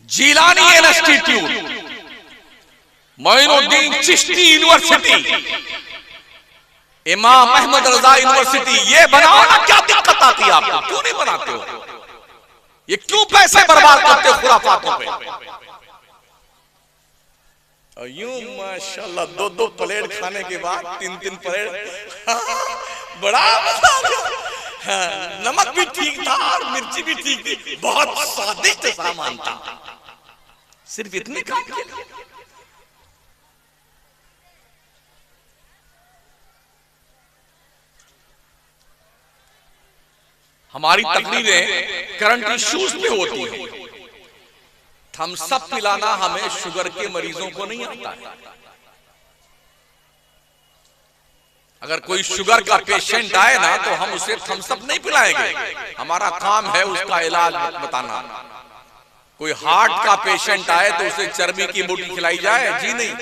जीलानी इंस्टीट्यूट, मोइनुद्दीन चिश्ती यूनिवर्सिटी, इमाम अहमद रजा यूनिवर्सिटी, ये बनाओ ना। क्या दिक्कत आती है आपको? क्यों नहीं बनाते हो? ये क्यों पैसे बर्बाद करते हो खुराफातों पे? और यूं माशाल्लाह 2-2 प्लेट खाने के बाद 3-3 प्लेट, बड़ा नमक भी ठीक था और मिर्ची भी ठीक थी, बहुत स्वादिष्ट सामान था, सिर्फ इतने काम के लिए। हमारी तकरीरें करंट इश्यूज पे होती है। थम्स अप पिलाना हमें शुगर के मरीजों को नहीं आता है। अगर कोई शुगर का पेशेंट आए ना तो हम उसे थम्स अप नहीं पिलाएंगे, हमारा काम है उसका इलाज बताना। कोई हार्ट का पेशेंट आए तो उसे चर्बी की बूटी खिलाई जाए? जी नहीं।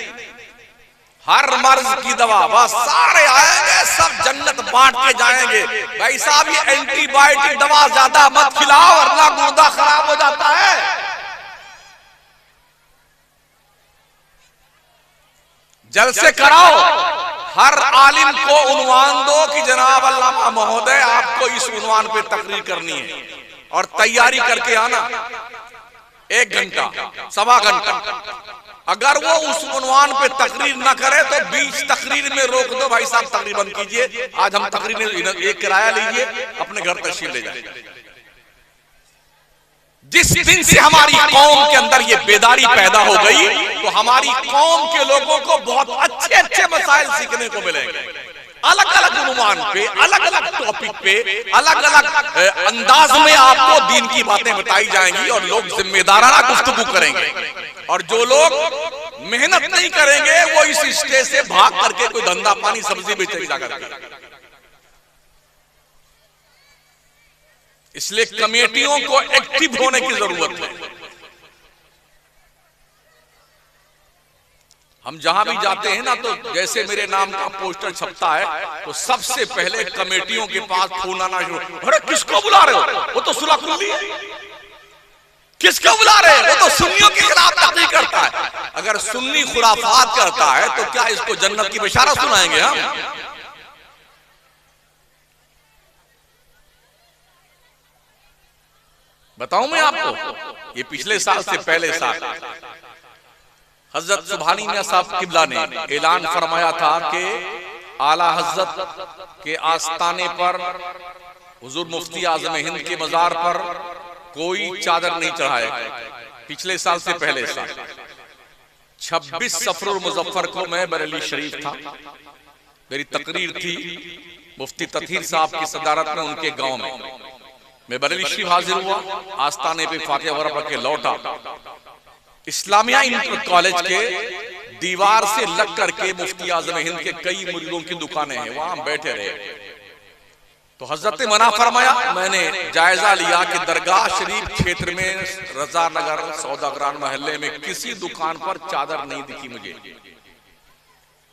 हर मर्ज की दवा, बस सारे आएंगे सब जन्नत बांट के जाएंगे। भाई साहब ये एंटीबायोटिक दवा ज्यादा मत खिलाओ वरना गुर्दा खराब हो जाता है। जलसे कराओ, हर आलिम को उन्वान दो कि जनाब अल्लामा महोदय आपको इस उन्वान पे तकरीर करनी है और तैयारी करके आना 1 घंटा, 1.25 घंटा। अगर वो उस उन्वान पे तकरीर ना करे तो बीच तकरीर में रोक दो, भाई साहब तकरीर बंद कीजिए, आज हम तकरीर एक किराया लीजिए, अपने घर तशरीफ ले जाए। जिस दिन से हमारी कौम के अंदर ये बेदारी पैदा हो गई तो हमारी कौम के लोगों को बहुत अच्छे अच्छे मसाइल सीखने को मिलेंगे। अलग अलग उन्वान पे, अलग अलग टॉपिक पे, अलग अलग अंदाज में आपको दीन की बातें बताई जाएंगी और लोग जिम्मेदाराना गुफ्तगू करेंगे। और जो लोग मेहनत नहीं करेंगे वो इस स्टेज से भाग करके कोई धंधा पानी सब्जी बेचेंगे जाकर। इसलिए कमेटियों को एक्टिव होने की जरूरत है। हम जहां भी जाते हैं ना तो जैसे मेरे नाम का पोस्टर छपता है तो सबसे पहले कमेटियों के पास फोन आना शुरू, अरे किसको बुला रहे हो? वो तो सुलह खुली है। किसको बुला रहे हैं? वो तो सुन्नियों के खिलाफ तकरीर करता है। अगर सुन्नी खुराफात करता है तो क्या इसको जन्नत की बिशारत सुनाएंगे हम? बताऊं मैं आपको, ये पिछले साल से पहले साल हजरत सुभानी मियां साहब किबला ने ऐलान फरमाया था कि आला हजरत के आस्ताने पर हुजूर मुफ्ती आजम हिंद के मजार पर कोई चादर नहीं चढ़ाए। पिछले साल से पहले साल 26 सफरुल मुजफ्फर को मैं बरेली शरीफ था, मेरी तकरीर थी मुफ्ती तथीर साहब की सदारत में उनके गांव में। मैं बरेली शरीफ हाजिर हुआ, आस्ताने पे फातिहा वगैरह पढ़ के लौटा। इस्लामिया इंटर कॉलेज के दीवार से लग करके मुफ्ती आजम हिंद के कई मुरीदों की दुकानें हैं, वहां बैठे रहे। तो हजरत ने मना फरमाया। मैंने जायजा लिया कि दरगाह शरीफ क्षेत्र में रजा नगर सौदागरान मोहल्ले में किसी दुकान पर चादर नहीं दिखी मुझे,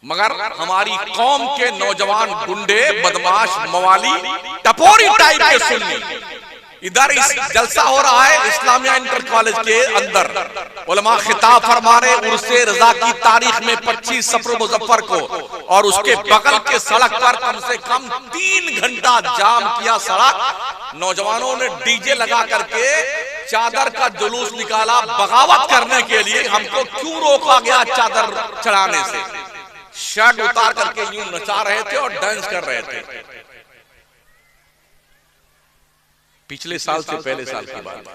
मगर हमारी कौम के नौजवान गुंडे बदमाश मवाली टपोरी टाइप के सुन्नी इधर इस जलसा हो रहा है इस्लामिया इंटर कॉलेज के अंदर। उलमा खिताब फरमा रहे उर्से रजा की तारीख में 25 सफर मुजफ्फर को, और उसके बगल के सड़क पर कम से कम 3 घंटा जाम किया सड़क। नौजवानों ने डीजे लगा करके चादर का जुलूस निकाला बगावत करने के लिए। हमको क्यों रोका गया चादर चढ़ाने से? शर्ट उतार करके यूं नचा रहे थे और डांस कर रहे थे। पिछले साल से पहले साल की बात है।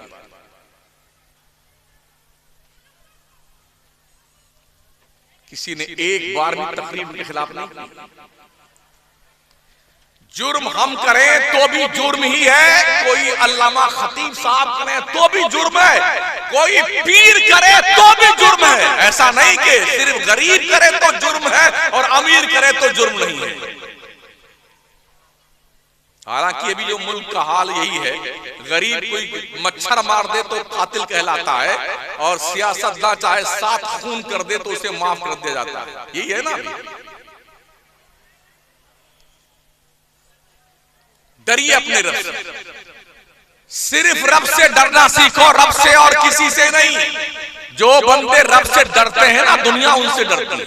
किसी ने एक बार भी तकरीर के खिलाफ नहीं की। जुर्म हम करें तो भी जुर्म ही है, कोई अल्लामा खतीब साहब करें तो भी जुर्म है, कोई पीर करे तो भी जुर्म है। ऐसा नहीं कि सिर्फ गरीब करे तो जुर्म है और अमीर करे तो जुर्म नहीं है। हालांकि अभी जो मुल्क का हाल यही है, गरीब कोई मच्छर मार दे तो कातिल कहलाता है और सियासतदान चाहे 7 खून कर दे तो उसे माफ कर दिया जाता है। यही है ना अभी। डरिए अपने रब से, सिर्फ रब से डरना सीखो, रब से और किसी से नहीं। जो बंदे रब से डरते हैं ना दुनिया उनसे डरती है।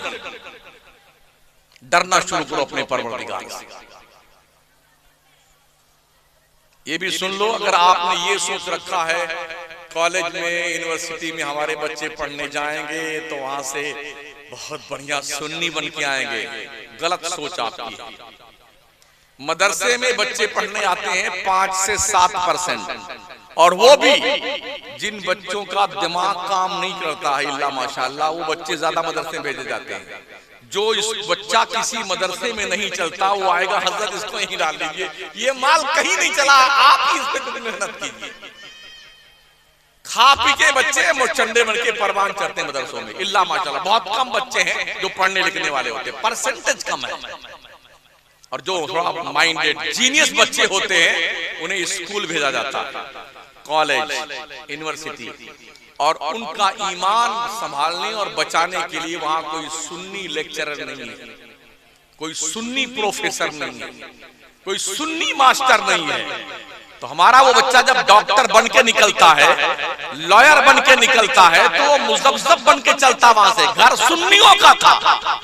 डरना शुरू करो अपने परवरदिगार से। ये भी सुन लो, अगर आपने ये सोच रखा है कॉलेज में यूनिवर्सिटी में हमारे बच्चे पढ़ने जाएंगे तो वहां से बहुत बढ़िया सुन्नी बन के आएंगे, गलत सोच आपकी है। मदरसे में बच्चे पढ़ने आते हैं 5 से 7%, और वो भी जिन बच्चों का दिमाग काम नहीं करता है इल्ला माशाअल्लाह, वो बच्चे ज्यादा मदरसे में भेजे जाते हैं। जो इस बच्चा किसी मदरसे में नहीं चलता वो आएगा, हजरत इसको यहीं डाल लीजिए, ये माल कहीं नहीं चला, आप ही इस पे कुछ मेहनत कीजिए। खा पी के बच्चे मुचंडे बन के परवान चढ़ते हैं मदरसों में, इल्ला माशाअल्लाह। बहुत कम बच्चे हैं जो पढ़ने लिखने वाले होते हैं, परसेंटेज कम है। और जो थोड़ा माइंडेड जीनियस बच्चे होते हैं उन्हें स्कूल भेजा जाता है, कॉलेज यूनिवर्सिटी, और उनका ईमान संभालने और बचाने के लिए वहां कोई सुन्नी लेक्चरर नहीं है, कोई सुन्नी प्रोफेसर नहीं है, कोई सुन्नी मास्टर नहीं है। तो हमारा वो बच्चा जब डॉक्टर बन के निकलता है, लॉयर बन के निकलता है, तो वो मुज़फ़्फ़फ़ बन के चलता वहां से। घर सुन्नियों का था,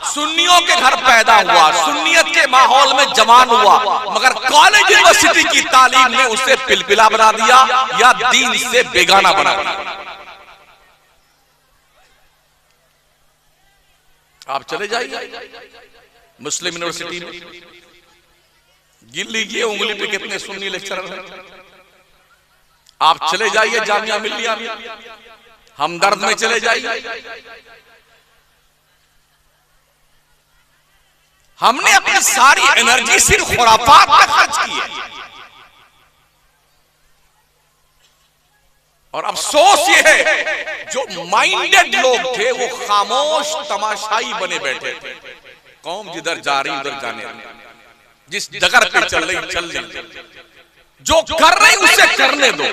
सुन्नियों के घर पैदा हुआ, सुन्नियत के माहौल में जवान हुआ, मगर कॉलेज यूनिवर्सिटी की तालीम ने उसे पिलपिला बना दिया या दीन से बेगाना बना दिया। आप चले जाइए मुस्लिम यूनिवर्सिटी में, गिन लीजिए उंगली पे कितने सुन्नी लेक्चरर हैं। आप चले जाइए जामिया मिल्लिया में, हमदर्द में चले जाइए। हमने अपनी सारी एनर्जी सिर्फ खुराफात में खर्च की है। और अफसोस ये है जो माइंडेड लोग थे वो खामोश तमाशाई बने बैठे थे। कौम जिधर जा रही उधर जाने रही, जिस डगर पे चल रही चल रही, जो कर रही उसे करने दो।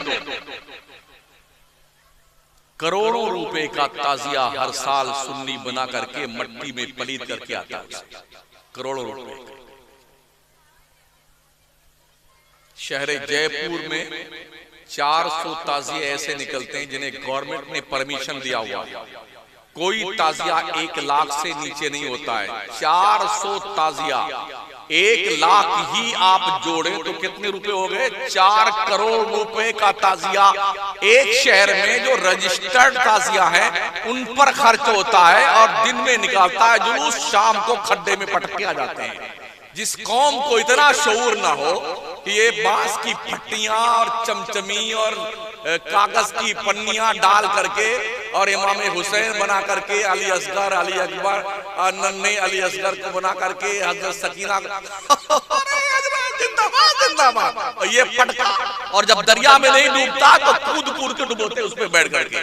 करोड़ों रुपए का ताजिया हर साल सुन्नी बना करके मट्टी में पलीद करके आता है, करोड़ों रुपए। शहर जयपुर में 400 ताजिए ऐसे निकलते हैं जिन्हें गवर्नमेंट ने परमिशन दिया हुआ है। कोई ताजिया 1 लाख से नीचे नहीं होता है। 400 ताजिया, 1 लाख ही आप जोड़े तो कितने रुपए हो गए? 4 करोड़ रुपए का ताजिया एक शहर में जो रजिस्टर्ड ताजिया है उन पर खर्च होता है, और दिन में निकालता है जुलूस, शाम को खड्डे में पटक के आ जाते हैं। जिस कौम को इतना शऊर ना हो कि ये बांस की फट्टियां और चमचमी और कागज की पन्नियां डाल करके और इमाम हुसैन बना करके, अली असगर, अली अकबर, नन्हे अली असगर को बना करके हजरत सकीना जिंदाबाद जिंदाबाद, और ये पटका, और जब दरिया में नहीं डूबता तो कूद कूद के डुबोते उस पर बैठ करके।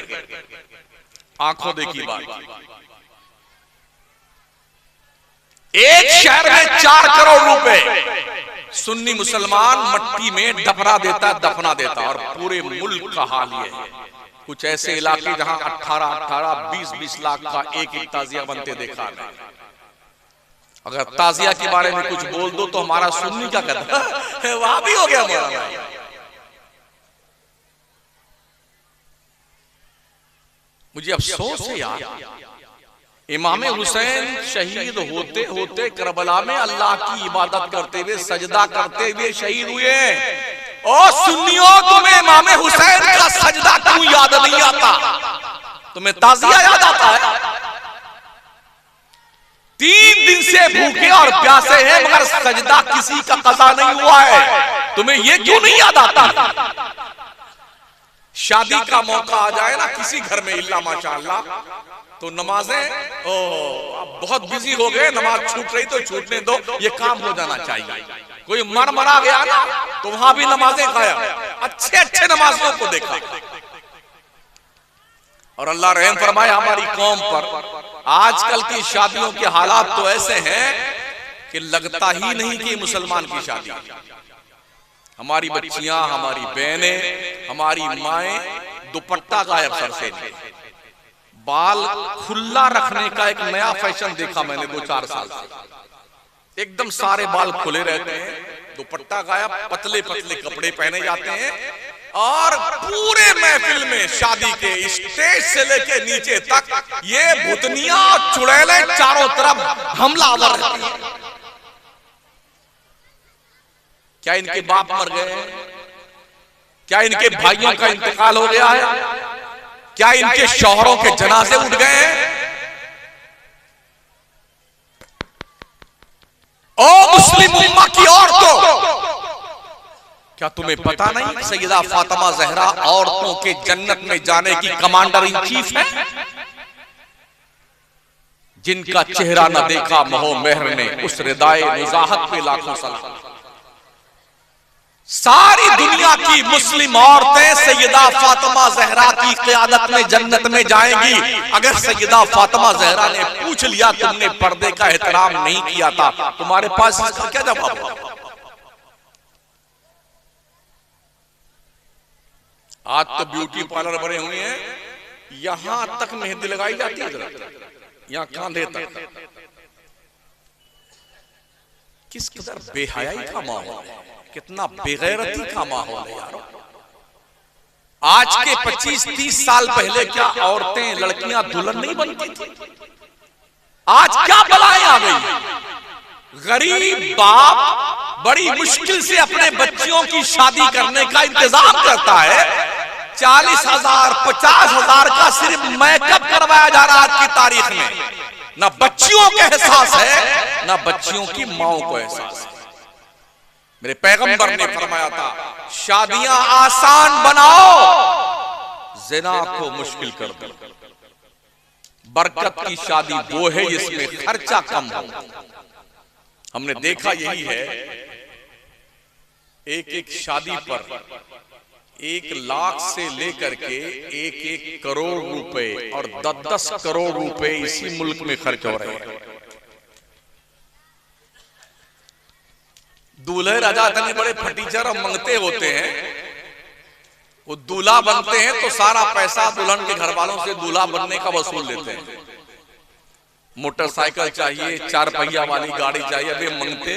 आंखों देखी बात, एक शहर में 4 करोड़ रुपए सुन्नी मुसलमान मट्टी में दफना देता, और पूरे मुल्क का हाल ये है। कुछ ऐसे इलाके जहां 18-18, 20-20 लाख का एक ताजिया बनते देखा है। अगर ताजिया के बारे में कुछ बोल दो तो हमारा सुन्नी क्या कहता है, वहां भी हो गया हमारा। मुझे अफसोस है यार, इमाम हुसैन शहीद होते होते करबला में अल्लाह की इबादत करते हुए, सजदा करते हुए शहीद हुए। और सुन्नियों, तुम्हें इमाम हुसैन का सजदा क्यों याद नहीं आता? तुम्हें ताजिया याद आता है? 3 दिन से भूखे और प्यासे हैं मगर सजदा किसी का कज़ा नहीं हुआ है। तुम्हें यह क्यों नहीं याद आता? शादी का मौका आ जाए ना किसी घर में, इल्ला माशाअल्लाह, तो नमाजें आप बहुत बिजी हो गए, नमाज छूट रही तो छूटने दो, ये काम हो जाना चाहिए। कोई मरा गया ना तो वहां भी नमाजें गायब। अच्छे नमाजियों को देखा। और अल्लाह रहम फरमाए हमारी कौम पर। आजकल की शादियों के हालात तो ऐसे हैं कि लगता ही नहीं कि मुसलमान की शादी। हमारी बच्चियां, हमारी बहनें, हमारी माएं दुपट्टा गायब सर से, बाल खुला रखने का एक नया फैशन देखा मैंने 2-4 साल से। एकदम सारे बाल खुले रहते हैं, दुपट्टा गायब, पतले पतले कपड़े पहने जाते हैं, और पूरे महफिल में शादी के स्टेज से लेके नीचे तक ये भुतनियां और चुड़ैलें चारों तरफ हमलावर रहती हैं। क्या इनके बाप मर गए हैं? क्या इनके भाइयों का इंतकाल हो गया है? क्या इनके शौहरों के जनाजे उठ गए हैं? ओ मुस्लिम उम्मा की औरतों, क्या तुम्हें पता नहीं सैयदा फातिमा ज़हरा औरतों के जन्नत में जाने की कमांडर इन चीफ है? जिनका चेहरा न देखा महो मेहर ने, उस रिदाए मुजाहत पे लाखों सलाम। सारी दुनिया की मुस्लिम औरतें सैयदा फातिमा ज़हरा की क़ियादत में जन्नत में जाएंगी। अगर सैयदा फातिमा ज़हरा ने पूछ लिया तुमने पर्दे का एहतराम नहीं किया था, तुम्हारे पास इसका क्या जवाब होगा? आज तो ब्यूटी पार्लर बने हुए हैं, यहां तक मेहंदी लगाई जाती है, यहां कांधे तक। किस कदर बेहयाई का माहौल है, कितना बेगैरती का माहौल है यार। आज के 25-30 साल पहले क्या औरतें लड़कियां दुल्हन नहीं बनती थी? आज क्या बलाएं आ गई। गरीब बाप बड़ी मुश्किल से अपने बच्चियों की शादी करने का इंतजाम करता है। 40,000 50,000 का सिर्फ मेकअप करवाया जा रहा है आज की तारीख में। ना बच्चियों को एहसास है, ना बच्चियों की माओं को एहसास है। मेरे पैगंबर ने फरमाया था, शादियां आसान बनाओ, ज़िना को मुश्किल कर दो। बरकत की शादी वो है जिसमें खर्चा कम हो। हमने देखा यही है, एक शादी पर 1 लाख से लेकर के 1 करोड़ रुपए और 10 करोड़ रुपए इसी मुल्क में खर्च हो रहे हैं। दूल्हे राजा इतने बड़े फटीचर और मंगते होते हैं, वो दूल्हा बनते हैं तो सारा पैसा दुल्हन के घर वालों से दूल्हा बनने का वसूल लेते हैं। मोटरसाइकिल चाहिए, 4 पहिया वाली गाड़ी चाहिए। अबे मंगते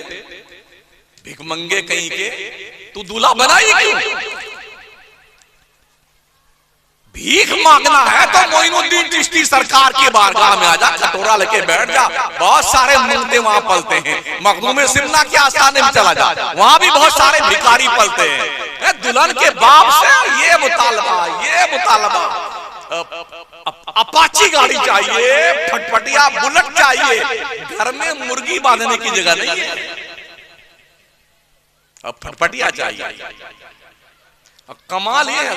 भिखमंगे कहीं के, तू दूल्हा बना ही क्यों? भीख मांगना है तो मोइनुद्दीन चिश्ती सरकार की बारगाह में आ जा, कटोरा लेके बैठ जा। बहुत सारे मंगते वहां पलते हैं। मखदूम सिमना के आस्थाने में चला जा, वहां भी बहुत सारे भिखारी पलते हैं। दुल्हन के बाप से ये मुतालबा, अपाची गाड़ी चाहिए, फटफटिया बुलेट चाहिए। घर में मुर्गी बांधने की जगह नहीं है, अब फटफटिया चाहिए। अब कमाल ये है,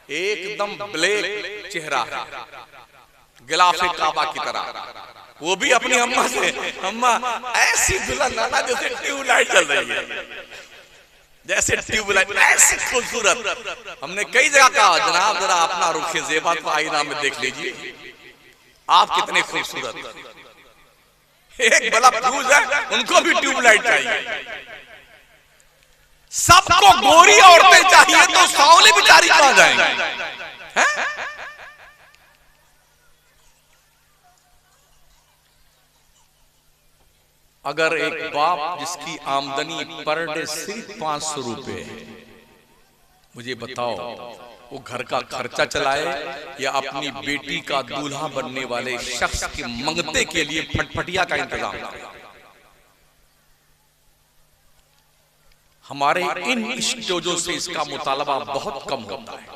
एकदम ब्लैक चेहरा है, गिलाफे काबा की तरह। वो भी अपनी अम्मा से, अम्मा ऐसी दुल्हन लाना जैसे ट्यूबलाइट चल रही है, जैसे ट्यूबलाइट, ऐसी खूबसूरत। हमने कई जगह कहा, जनाब जरा अपना रुखे ज़ेबा को आईना में देख लीजिए, आप कितने खूबसूरत। एक बल्ब फ्यूज है, उनको भी ट्यूबलाइट चाहिए। सबको गोरी औरतें चाहिए तो सांवली बेचारी कहां जाएंगी? अगर एक बाप जिसकी आमदनी पर डे सिर्फ 500 रुपए है, मुझे बताओ वो घर का खर्चा चलाए या अपनी बेटी का दूल्हा बनने वाले शख्स के मंगते के लिए फटफटिया का इंतजाम करे? हमारे इन स्टेजों से इसका मुतालबा बहुत कम होता है।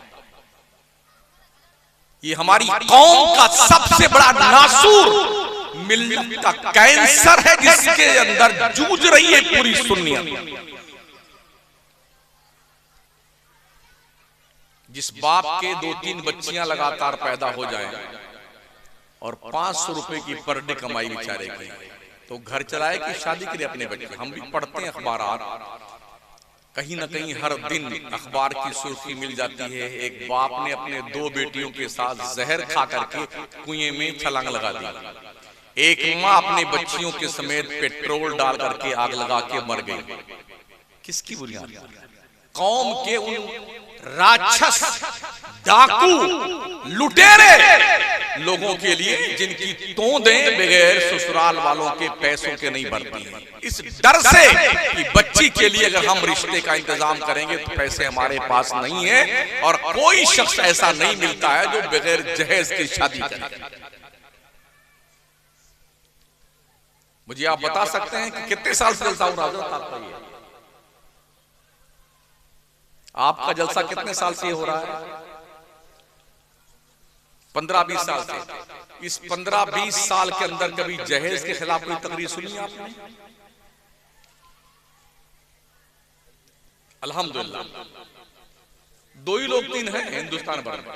ये हमारी कौम का सबसे बड़ा नासूर, मिल्लत का कैंसर है, जिसके अंदर जूझ रही है पूरी सुन्नियत। जिस बाप के 2-3 बच्चियां लगातार पैदा हो जाएं और 500 रुपए की पर डे कमाई बेचारे की, तो घर चलाए कि शादी के लिए अपने बच्चे। हम भी पढ़ते हैं अखबार, कहीं ना कहीं हर दिन अखबार की सुर्खी मिल जाती है, एक बाप ने अपने 2 बेटियों के साथ जहर खा करके कुएं में छलांग लगा दी। एक माँ अपने बच्चियों के समेत पेट्रोल डाल करके आग लगा के मर गई। किसकी बुनियाद? कौम के उन राक्षस, डाकू, लुटेरे लोगों के लिए जिनकी तोंदें बगैर ससुराल वालों के पैसों के नहीं भरती हैं। इस डर से कि बच्ची के लिए अगर हम रिश्ते का इंतजाम करेंगे तो पैसे हमारे पास नहीं है, और कोई शख्स ऐसा नहीं मिलता है जो बगैर जहेज की शादी करे। मुझे आप बता सकते हैं कि कितने साल से जलसा हो रहा है? आपका जलसा कितने साल से हो रहा है? 15-20 साल से। इस 15-20 साल के अंदर कभी जहेज के खिलाफ कोई तकरीर सुनी आपने? अल्हम्दुलिल्लाह 2 ही लोग 3 हैं हिंदुस्तान भर में।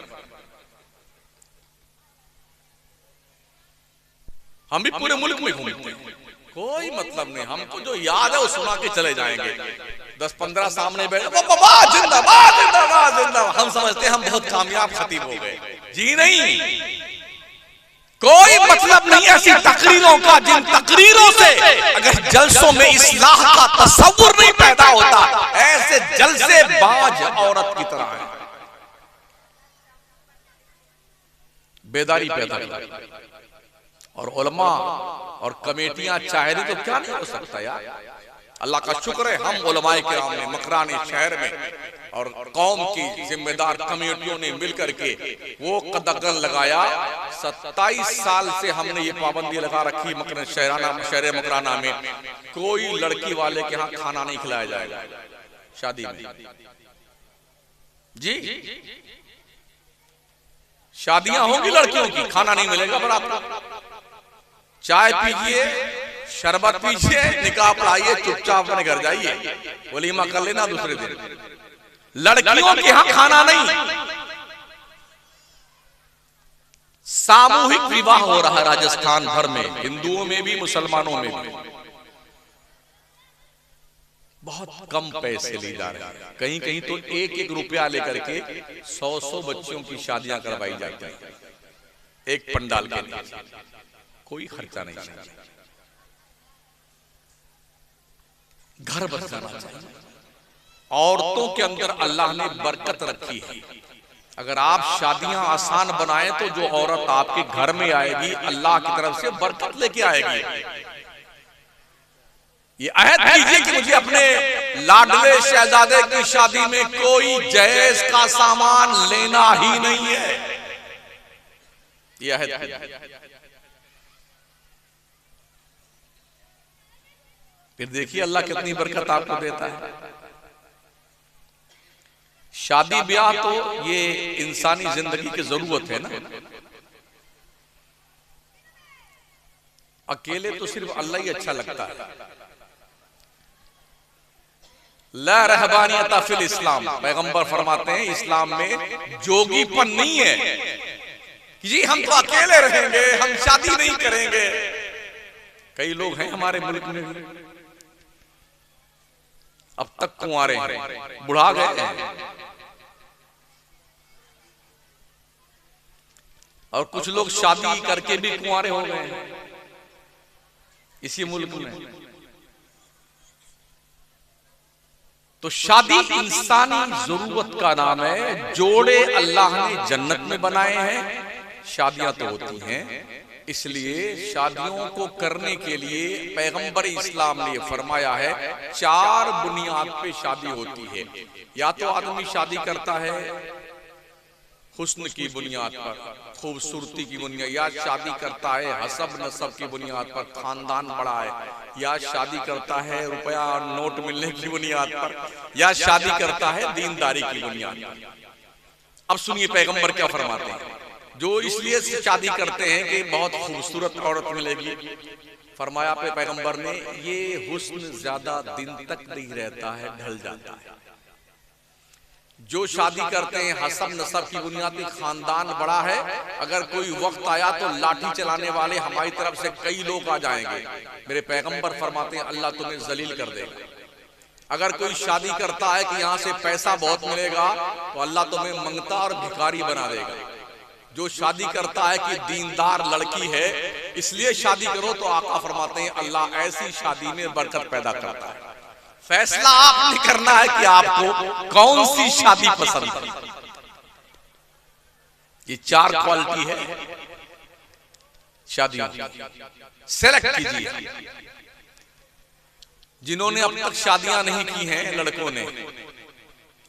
हम भी पूरे मुल्क में घूमते हैं, कोई मतलब नहीं। हमको जो याद है वो सुना के चले जाएंगे। 10-15 सामने बैठे, जिंदाबाद जिंदाबाद जिंदाबाद, हम समझते हैं हम बहुत कामयाब खतीब हो गए। जी नहीं, कोई मतलब नहीं ऐसी तकरीरों का जिन तकरीरों से अगर जलसों में इस्लाह का तसव्वुर नहीं पैदा होता। ऐसे जलसे बाज औरत की तरह है। बेदारी पैदा की। और उलमा और कमेटियां चाहे तो क्या नहीं हो सकता यार। अल्लाह का शुक्र है हम उलमाए किराम ने मकरानी शहर में और कौम की जिम्मेदार कमेटियों ने मिलकर के वो कदम लगाया। 27 साल से हमने ये पाबंदी लगा रखी शहर मकराना में कोई लड़की वाले के यहाँ खाना नहीं खिलाया जाएगा शादी में। जी शादियां होंगी लड़कियों की, खाना नहीं मिलेगा बराबर। चाय पीजिए, शरबत पीजिए, निकाह पढ़ाइए, चुपचाप अपने घर जाइए, वलीमा कर लेना दूसरे दिन। लड़कियों के यहाँ खाना नहीं। सामूहिक विवाह हो रहा है राजस्थान भर में, हिंदुओं में भी मुसलमानों में भी। बहुत कम पैसे ली जा रहे हैं, कहीं कहीं तो 1-1 रुपया लेकर के 100-100 बच्चियों की शादियां करवाई जाती हैं एक पंडाल के लिए। कोई खर्चा नहीं चाहिए, घर बस जाना चाहिए। औरतों के अंदर अल्लाह ने बरकत रखी है। अगर आप शादियां आसान बनाएं तो जो औरत आपके घर में आएगी अल्लाह की तरफ से बरकत लेके आएगी। ये अहद कीजिए कि मुझे अपने लाडले शहजादे की शादी में कोई जहेज का सामान लेना ही नहीं है। ये अहद। फिर देखिए अल्लाह कितनी बरकत आपको देता है। शादी ब्याह तो ये इंसानी जिंदगी की जरूरत है ना। अकेले तो सिर्फ अल्लाह ही अच्छा लगता है। ला रहबानियत फिल इस्लाम, पैगंबर फरमाते हैं इस्लाम में जोगीपन नहीं है कि जी हम तो अकेले रहेंगे, हम शादी नहीं करेंगे। कई लोग हैं हमारे मुल्क में अब तक कुंवारे हैं, बुढ़ा गए हैं, और कुछ लोग शादी करके भी कुंवारे हो गए हैं इसी मुल्क में। तो शादी इंसानी जरूरत का नाम है। जोड़े अल्लाह ने जन्नत में बनाए हैं, शादियां तो होती हैं। इसलिए शादियों को करने के लिए पैगंबर इस्लाम ने फरमाया है 4 बुनियाद पे शादी होती है। या तो आदमी शादी करता है हुस्न की बुनियाद पर, खूबसूरती की बुनियाद, या शादी करता है हसब नसब की बुनियाद पर, खानदान बड़ा है, या शादी करता है रुपया और नोट मिलने की बुनियाद पर, या शादी करता है दीनदारी की बुनियाद पर। अब सुनिए पैगंबर क्या फरमाते हैं। जो इसलिए शादी करते हैं कि बहुत खूबसूरत औरत मिलेगी, फरमाया पे पैगंबर ने ये हुस्न ज्यादा दिन तक नहीं रहता है, ढल जाता है। जो शादी करते हैं हसब नसब की बुनियाद पर, खानदान बड़ा है, अगर कोई वक्त आया तो लाठी चलाने वाले हमारी तरफ से कई लोग आ जाएंगे। मेरे पैगंबर फरमाते हैं अल्लाह तुम्हें जलील कर देगा। अगर कोई शादी करता है कि यहाँ से पैसा बहुत मिलेगा तो अल्लाह तुम्हें मंगता और भिखारी बना देगा। जो शादी करता है कि दीनदार लड़की है इसलिए शादी करो, तो आका फरमाते हैं अल्लाह ऐसी शादी में बरकत पैदा करता है। फैसला आपने करना है कि आपको कौन सी शादी पसंद है। ये 4 क्वालिटी है शादी, सेलेक्ट कीजिए। जिन्होंने अब तक शादियां नहीं की हैं लड़कों ने,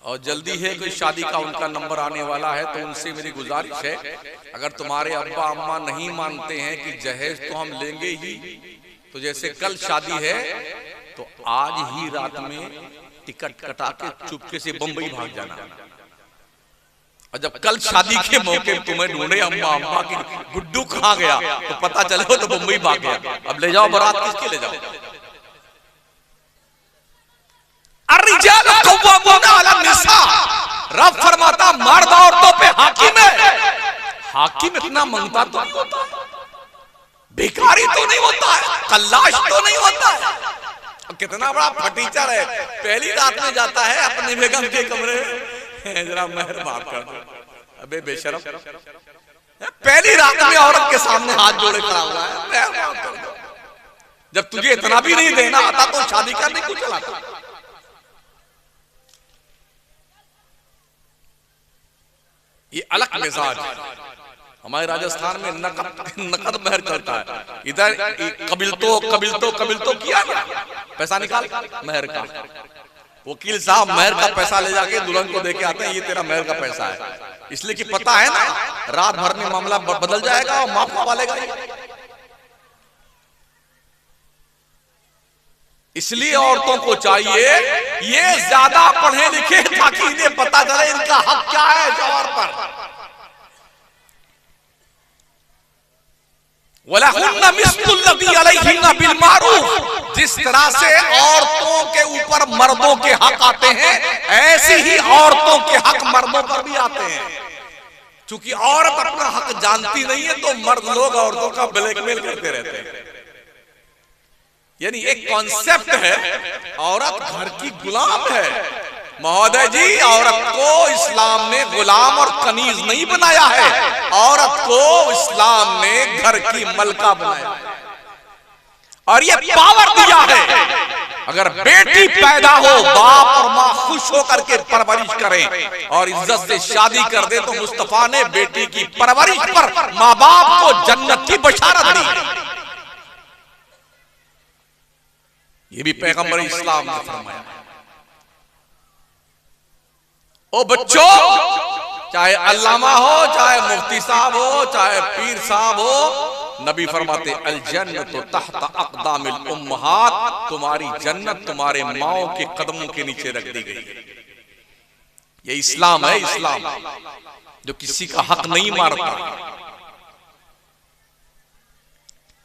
और जल्दी है कोई शादी का उनका नंबर आने वाला है, तो उनसे मेरी गुजारिश है अगर तुम्हारे अब्बा अम्मा नहीं मानते हैं कि जहेज तो हम लेंगे ही, तो जैसे कल शादी है तो आज ही रात में टिकट कटा के चुपके से बंबई भाग जाना। और जब कल शादी के मौके तुम्हें ढूंढे अम्मा की गुड्डू कहाँ गया तो पता चले तो बंबई भाग गया। अब ले जाओ बारात, किसके ले जाओ। रब फरमाता मर्द औरतों पे हाकिम है। हाकिम इतना मंगता तो नहीं होता, भिखारी तो नहीं होता है, कल्लाश तो नहीं होता है। कितना बड़ा फटीचर है, पहली रात में जाता है अपने बेगम के कमरे में, जरा मेहर माफ कर दो। अबे बेशरम, पहली रात में औरत के सामने हाथ जोड़े खड़ा हुआ है, मेहर माफ कर दो। जब तुझे इतना भी नहीं देना आता तो शादी करने क्यों चलाता। ये अलग मिजाज है। हमारे राजस्थान में नकद महर चलता है। इधर कबिल तो किया गया, पैसा निकाल महर का। वकील साहब महर का पैसा ले जाके दुल्हन को देके आते हैं, ये तेरा महर का पैसा है, इसलिए कि पता है ना रात भर में मामला बदल जाएगा और माफ वालेगा। इसलिए औरतों को चाहिए ये ज्यादा पढ़े लिखे ताकि इन्हें पता चले इनका हक क्या है जौहर पर। वलहुन्ना मिस्लुल्लज़ी अलैहिन्ना बिल मारूफ, जिस तरह से औरतों के ऊपर मर्दों के हक आते हैं, ऐसे ही औरतों के हक मर्दों पर भी आते हैं। क्योंकि औरत अपना हक जानती नहीं है तो मर्द लोग औरतों का ब्लैकमेल करते रहते हैं। यानी एक कॉन्सेप्ट है, औरत घर की गुलाम है। महोदय जी, औरत को इस्लाम ने गुलाम और कनीज नहीं बनाया है, औरत को इस्लाम ने घर की मलका बनाया है और ये पावर दिया है। अगर बेटी पैदा हो, बाप और माँ खुश होकर के परवरिश करें और इज्जत से शादी कर दे, तो मुस्तफा ने बेटी की परवरिश पर माँ बाप को जन्नत की बशारत दी। ये भी पैगंबर इस्लाम ने फरमाया। ओ बच्चों, चाहे अल्लामा हो, चाहे मुफ्ती साहब हो, चाहे पीर साहब हो, नबी फरमाते अल जन्नतु तहत अक़दामिल उम्महात, तुम्हारी जन्नत तुम्हारे माओ के कदमों के नीचे रख दी गई। ये इस्लाम है, इस्लाम जो किसी का हक नहीं मारता।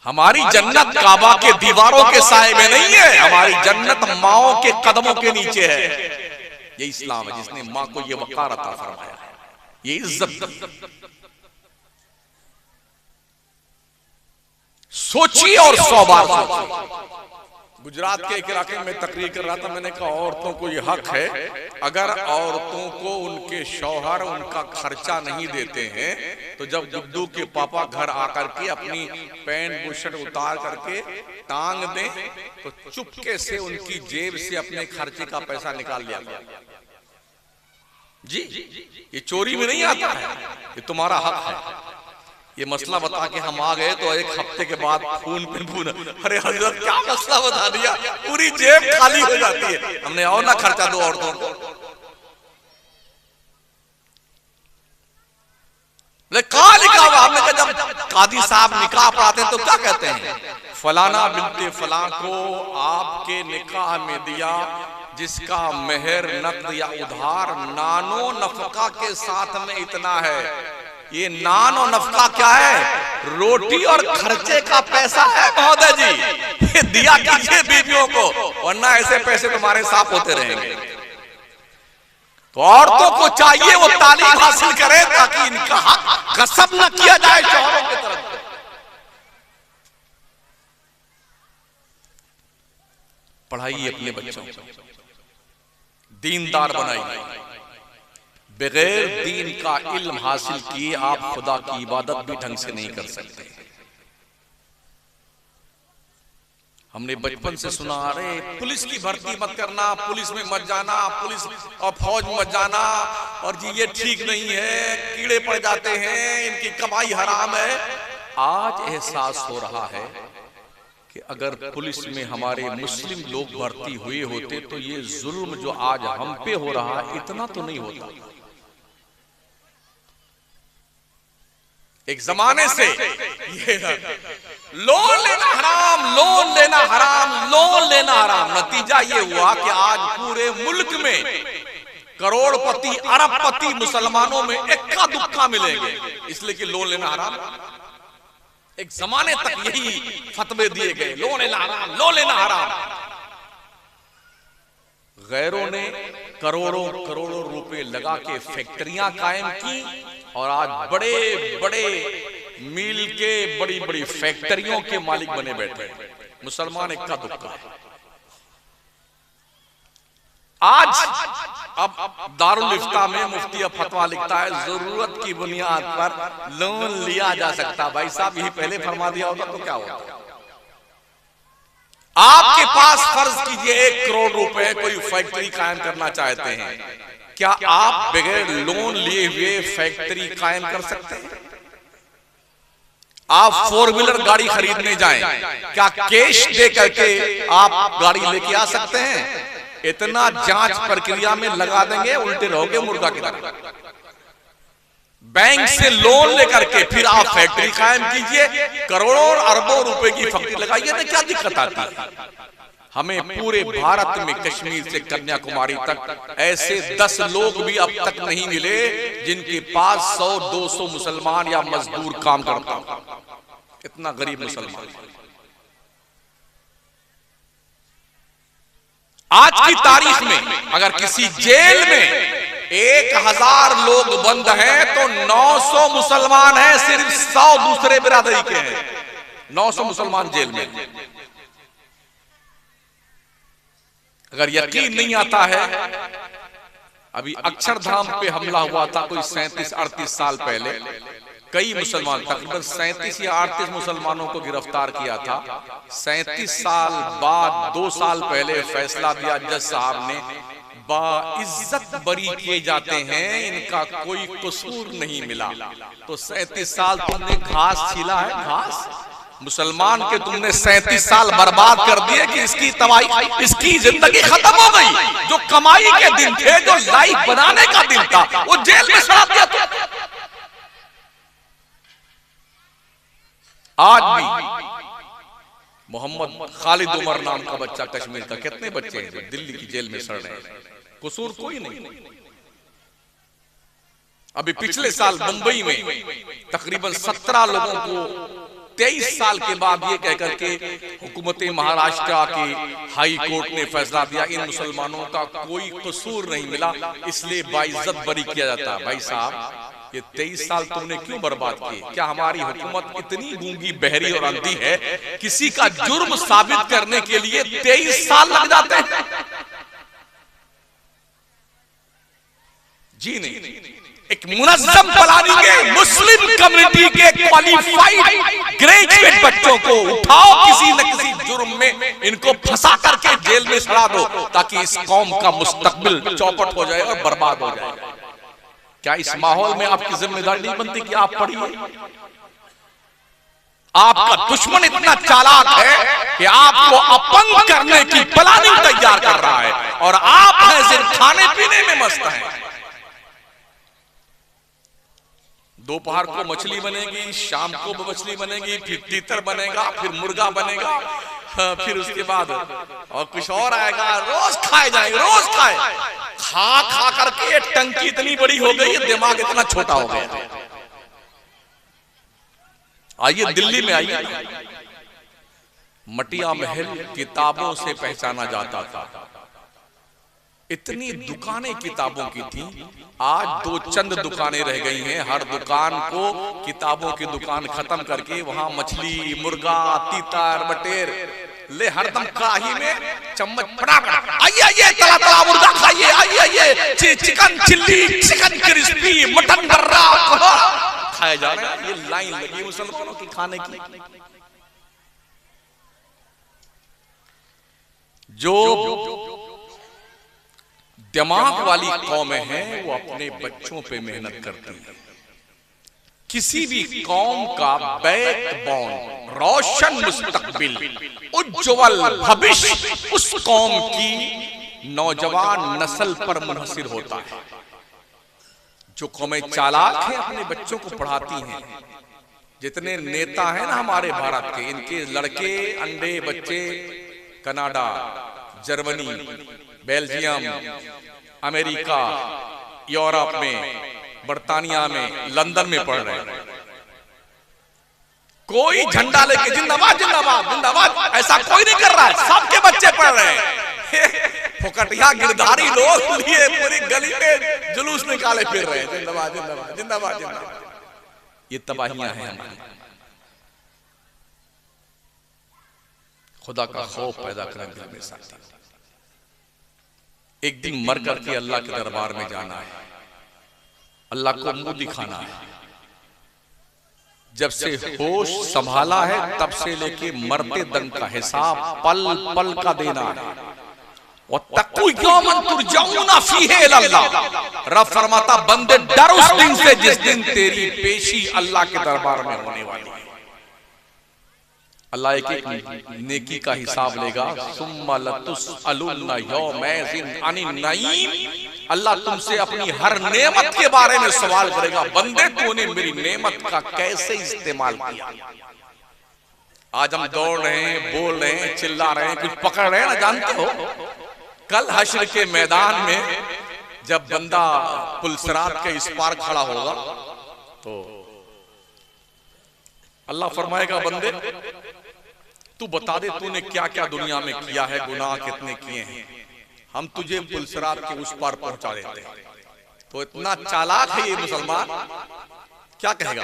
हमारी जन्नत काबा के दीवारों के साए में नहीं है, हमारी जन्नत माओ के कदमों के नीचे है। ये इस्लाम है जिसने माँ को ये वक़ार अता फरमाया, ये इज्जत। सोचिए और 100 बार सोचिए। गुजरात के एक इलाके में तकरीर कर रहा था, मैंने कहा औरतों को ये हक है, अगर औरतों को उनके शौहर उनका खर्चा नहीं देते हैं तो जब गुड्डू के पापा घर आकर के अपनी पैंट बुशर्ट उतार करके टांग दें तो चुपके से उनकी जेब से अपने खर्चे का पैसा निकाल लिया। जी, ये चोरी में नहीं आता है, ये तुम्हारा हक है। ये मसला बता के हम आ गए तो एक हफ्ते के बाद फोन पे फोन, अरे हजरत क्या मसला बता दिया, पूरी जेब खाली हो जाती है। हमने और ना खर्चा दो औरतों को। कहा लिखा हुआ? हमने कहा जब कादी साहब निकाह पढ़ाते हैं तो क्या कहते हैं, फलाना बिनते फलां को आपके निकाह में दिया जिसका मेहर नकद या उधार नानो नफका के साथ में इतना है। ये नान और नफका क्या है? रोटी और खर्चे का पैसा है महोदय जी, ये दिया कीजिए बीवियों को, वरना ऐसे पैसे तुम्हारे साफ होते रहेंगे। तो औरतों को चाहिए वो तालीम हासिल करें ताकि इनका हक गसब न किया जाए शौहरों की तरफ। पढ़ाइए अपने बच्चों को, दीनदार बनाइए। बगैर दीन का इल्म हासिल किए आप खुदा की इबादत भी ढंग से नहीं कर सकते। हमने बचपन से सुना, अरे पुलिस की भर्ती मत करना, पुलिस में मत जाना, पुलिस और फौज में मत जाना, और जी ये ठीक नहीं है, कीड़े पड़ जाते हैं, इनकी कमाई हराम है। आज एहसास हो रहा है कि अगर पुलिस में हमारे मुस्लिम लोग भर्ती हुए होते तो ये जुल्म जो आज हम पे हो रहा है इतना तो नहीं होता। एक जमाने से ये लोन लेना हराम, लोन लेना हराम, लोन लेना हराम, नतीजा ये हुआ कि आज पूरे मुल्क में करोड़पति अरबपति मुसलमानों में इक्का दुक्का मिलेंगे, इसलिए कि लोन लेना हराम। एक जमाने तक यही फतवे दिए गए, लोन लेना हराम, लोन लेना हराम। गैरों ने करोड़ों करोड़ों रुपए लगा के फैक्ट्रियां कायम की और आज बड़े बड़े मिल के बड़ी बड़ी फैक्ट्रियों के मालिक बने बैठे। मुसलमान इक्का दुक्का। आज अब दारुल इफ्ता में मुफ्ती फतवा लिखता है जरूरत की बुनियाद पर लोन लिया जा सकता। भाई साहब यही पहले फरमा दिया होता तो क्या होता? आपके पास फर्ज कीजिए 1 करोड़ रुपए कोई फैक्ट्री कायम करना चाहते हैं, क्या आप बगैर लोन लिए हुए फैक्ट्री कायम कर सकते हैं? आप 4 व्हीलर गाड़ी खरीदने जाएं, क्या कैश दे करके आप गाड़ी लेके आ सकते हैं? इतना जांच प्रक्रिया में लगा देंगे, उल्टे रहोगे मुर्गा की तरह। बैंक से लोन लेकर के फिर आप फैक्ट्री कायम कीजिए, करोड़ों और अरबों रुपए की फैक्ट्री लगाइए, तो क्या दिक्कत आती है? हमें पूरे भारत में कश्मीर से कन्याकुमारी तक ऐसे 10 लोग भी अब तक नहीं मिले जिनके पास 100-200 मुसलमान या मजदूर काम करता। इतना गरीब मुसलमान। आज की तारीख में अगर किसी जेल में 1000 लोग बंद हैं तो 900 मुसलमान हैं, सिर्फ 100 दूसरे बिरादरी के हैं। 900 मुसलमान जेल में। अगर यकीन नहीं आता है, अभी अक्षरधाम पे हमला हुआ था कोई 37-38 साल पहले, कई मुसलमान तकरीबन 37 या 38 मुसलमानों को गिरफ्तार किया था। 37 साल बाद 2 साल पहले फैसला दिया जज साहब ने, बाइज्जत बरी किए जाते हैं, इनका कोई कसूर नहीं मिला। तो 37 साल तुमने घास छीला है, घास मुसलमान के तुमने 37 साल बर्बाद कर दिए कि इसकी तबाही, इसकी जिंदगी खत्म हो गई। जो कमाई के दिन थे, जो लाइफ बनाने का दिन था, वो जेल में सड़ा दिया। आज भी मोहम्मद खालिद उमर नाम का बच्चा, कश्मीर का, कितने बच्चे हैं जो दिल्ली की जेल में सड़ रहे हैं, कसूर कोई नहीं। अभी पिछले साल मुंबई में तकरीबन 17 लोगों को 23 साल के बाद ये कहकर के हुकूमत महाराष्ट्र की हाई कोर्ट ने फैसला दिया इन मुसलमानों का कोई कसूर नहीं मिला, इसलिए बाइज्जत बरी किया जाता। भाई साहब, ये 23 साल तुमने क्यों बर्बाद किए? क्या हमारी हुकूमत इतनी गूंगी, बहरी और अंधी है? किसी का जुर्म साबित करने के लिए 23 साल लग जाते हैं? जी नहीं। एक मुनज़्ज़म प्लानिंग के मुस्लिम कम्युनिटी के क्वालिफाइड ग्रेजुएट बच्चों को उठाओ, किसी न किसी जुर्म में इनको फंसा करके जेल में सड़ा दो, ताकि इस कौम का मुस्तकबिल चौपट हो जाए और बर्बाद हो जाए। क्या इस माहौल में आपकी जिम्मेदारी नहीं बनती कि आप पढ़िए? आपका दुश्मन इतना चालाक है कि आपको अपंग करने की प्लानिंग तैयार कर रहा है, और आप हैं सिर्फ खाने पीने में मस्त हैं। दोपहर को मछली बनेगी, शाम को मछली बनेगी, फिर तीतर बनेगा, फिर मुर्गा बनेगा, फिर उसके बाद और कुछ और आएगा, रोज खाए जाएंगे, रोज खाए। खा खा करके टंकी इतनी बड़ी हो गई है, दिमाग इतना छोटा हो गया। आइए दिल्ली में आइए, मटिया महल किताबों से पहचाना जाता था। इतनी दुकानें किताबों की थी, आज 2 चंद दुकानें रह गई हैं। हर दुकान को किताबों की दुकान खत्म करके वहां मछली, मुर्गा, तीतर, बटेर ले हरदम कढ़ाई में चम्मच फटाफट, आइए आइए तला तला मुर्गा खाइए, आइए आइए chicken chilli, chicken crispy, mutton बर्रा खाए जा रहे हैं। ये लाइन लगी मुसलमानों की खाने की। जो दिमाग वाली कौमें हैं वो अपने बच्चों पे मेहनत करती हैं। किसी भी कौम का बैकबोन, रोशन मुस्तकबिल, उज्जवल भविष्य उस कौम की नौजवान नस्ल पर मुनहसिर होता है। जो कौमें चालाक हैं अपने बच्चों को पढ़ाती हैं। जितने नेता हैं ना हमारे भारत के, इनके लड़के अंडे बच्चे Canada, Germany, Belgium, America, Europe में, बर्तानिया में, लंदन में पढ़ रहे हैं। कोई झंडा लेके जिंदाबाद जिंदाबाद जिंदाबाद ऐसा कोई नहीं कर रहा है, सबके बच्चे पढ़ रहे हैं। फुकटिया गिरधारी लोग लिए पूरी गली में जुलूस निकाले फिर रहे हैं, जिंदाबाद जिंदाबाद जिंदाबाद जिंदाबाद। ये तबाहियां हैं हमारी। खुदा का खौफ पैदा करें दिल में साथी। एक दिन मर करके अल्लाह के दरबार में जाना है, अल्लाह को मुंह दिखाना है। जब से होश संभाला है तब से लेके मरते दम का हिसाब पल पल का देना है। वत्तक़ू यौमन तुरजऊना फीही इलल्लाह। रब फरमाता बंदे डर उस दिन से जिस दिन तेरी पेशी अल्लाह के दरबार में होने वाली है। अल्लाह एक एक नेकी का हिसाब लेगा। सुम्मा लतुसअलुन्ना यौमैज़िन अनिन नईम, अल्लाह तुमसे अपनी हर नेमत के बारे में सवाल करेगा, बंदे तूने मेरी नेमत का कैसे इस्तेमाल किया। आज हम दौड़ रहे हैं, बोल रहे हैं, चिल्ला रहे हैं, कुछ पकड़ रहे हैं ना, जानते हो कल हश्र के मैदान में जब बंदा पुलसरात के इस पार खड़ा होगा तो अल्लाह फरमाएगा, बंदे तू बता दे तूने क्या क्या दुनिया में किया है, गुनाह कितने किए हैं, हम तुझे पुलसरात के उस पार पहुंचा देते हैं। तो इतना चालाक है ये मुसलमान, क्या कहेगा,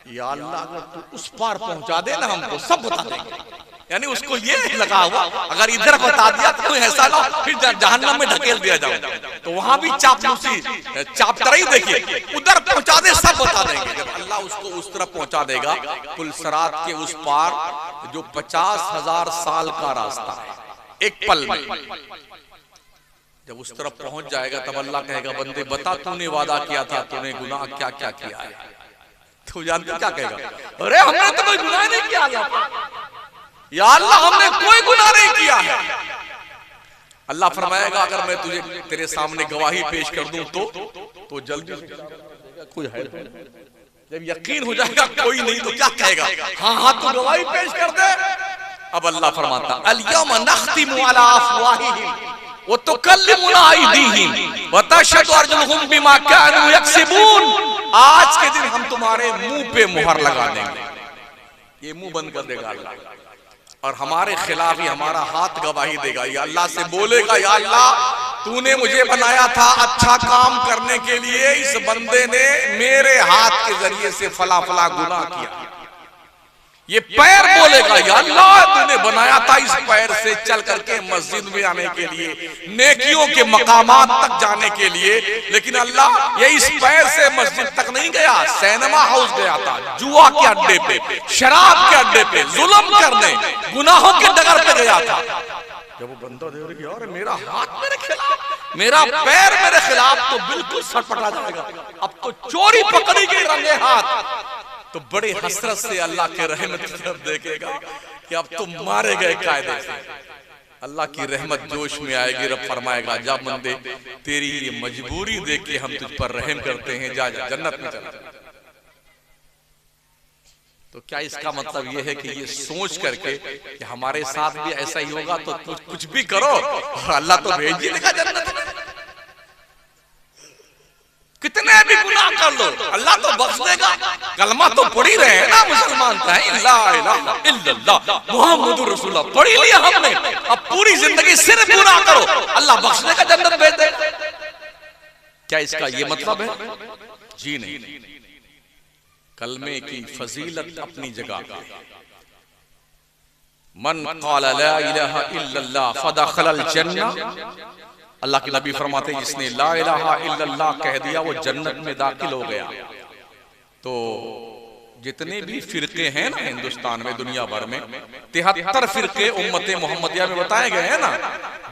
या अल्लाह अगर तू उस पार पहुंचा दे ना हमको सब बता देंगे। यानी उसको ये लगा हुआ अगर इधर बता दिया तो कोई ऐसा ना फिर जहन्नम में ढकेल दिया जाए, तो वहां भी चापलूसी चापतराई देखिए, उधर पहुंचा दे सब बता देंगे। जब अल्लाह उसको उस तरफ पहुंचा देगा पुलसरात के उस पार जो 50,000 साल का रास्ता है एक पल में, जब उस तरफ पहुंच जाएगा तब अल्लाह कहेगा, बंदे बता तूने वादा किया था, तूने गुनाह क्या क्या किया है। तो जानते क्या कहेगा, अरे हमने तो कोई गुनाह नहीं किया, या अल्लाह हमने कोई गुनाह नहीं किया है। अल्लाह फरमाएगा, अगर मैं तुझे तेरे सामने गवाही पेश कर दूं तो जल्दी से कोई है, जब यकीन हो जाएगा कोई नहीं तो क्या कहेगा, हाँ हाँ तू गवाही पेश कर दे। अब अल्लाह फरमाता, अल-यौमा नख्तिमु अला अफ़वाहिहिम व तुकल्लिमुना अयदीहिम व तशहदु अर्जुलुहुम बिमा कानू यक्सिबून। आज के दिन हम तुम्हारे मुंह पे मुहर लगा देंगे, ये मुंह बंद कर देगा अल्लाह, और हमारे खिलाफ ही हमारा हाथ गवाही देगा। या अल्लाह से बोलेगा, या अल्लाह तूने मुझे बनाया था अच्छा काम करने के लिए, इस बंदे ने मेरे हाथ के जरिए से फला फला गुनाह किया। ये पैर बोलेगा, या अल्लाह तूने बनाया था इस पैर से चल करके मस्जिद में आने के लिए, नेकियों के मकामात तक जाने के लिए, लेकिन अल्लाह ये इस पैर से मस्जिद तक नहीं गया, सिनेमा हाउस गया था, जुआ के अड्डे पे, शराब के अड्डे पे, जुल्म करने, गुनाहों के डगर पे गया था। जब वो बंदा देख रहा है, मेरा हाथ मेरे खिलाफ, मेरा पैर मेरे खिलाफ, तो बिल्कुल सटपटा जाएगा। अब तो चोरी पकड़ी गई रंगे हाथ, तो बड़े हसरत से अल्लाह के रहमत की तरफ देखेगा कि अब तो मारे गए कायदे से। अल्लाह की रहमत जोश में आएगी, रब फरमाएगा, जा बंदे तेरी ये मजबूरी देख के हम तुझ पर रहम करते हैं, जा जा जन्नत में चला। तो क्या इसका मतलब ये है कि ये सोच करके कि हमारे साथ भी ऐसा ही होगा तो कुछ भी करो और अल्लाह तो भेज ही देगा जन्नत में। कितने भी गुनाह कर लो अल्लाह तो बख्श देगा। कलमा तो पढ़ ही रहे हैं ना मुसलमान, ला इलाहा इल्लल्लाह मुहम्मदुर रसूलुल्लाह पढ़ लिया हमने, अब पूरी जिंदगी सिर्फ गुनाह करो, अल्लाह बख्श देगा, जन्नत भेज देगा। क्या इसका ये मतलब है? जी नहीं। कलमे की फजीलत अपनी जगह पे, मन क़ाला ला इलाहा इल्लल्लाह फदखलल जन्नह, अल्लाह के नबी फरमाते हैं जिसने ला इलाहा इल्लल्लाह कह दिया वो जन्नत में दाखिल हो गया। तो जितने भी फिरके हैं ना हिंदुस्तान में, दुनिया भर में 73 फिरके उम्मते मोहम्मदिया में बताए गए हैं ना,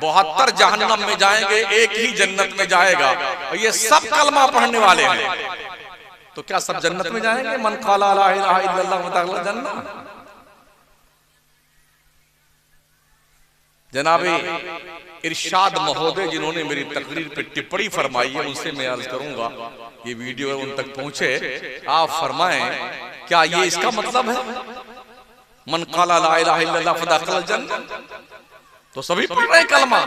72 जहन्नम में जाएंगे, एक ही जन्नत में जाएगा, और ये सब कलमा पढ़ने वाले हैं। तो क्या सब जन्नत में जाएंगे? मन क़ाला ला इलाहा इल्लल्लाह फदखलल जन्नह। जनाबे इरशाद महोदय जिन्होंने मेरी तकरीर पे टिप्पणी फरमाई है, उनसे मैं अर्ज करूंगा ये वीडियो उन तक पहुंचे, आप फरमाएं क्या ये इसका मतलब है मन क़ाला ला इलाहा इल्लल्लाह फदखलल जन्नह? तो सभी पढ़ रहे कलमा?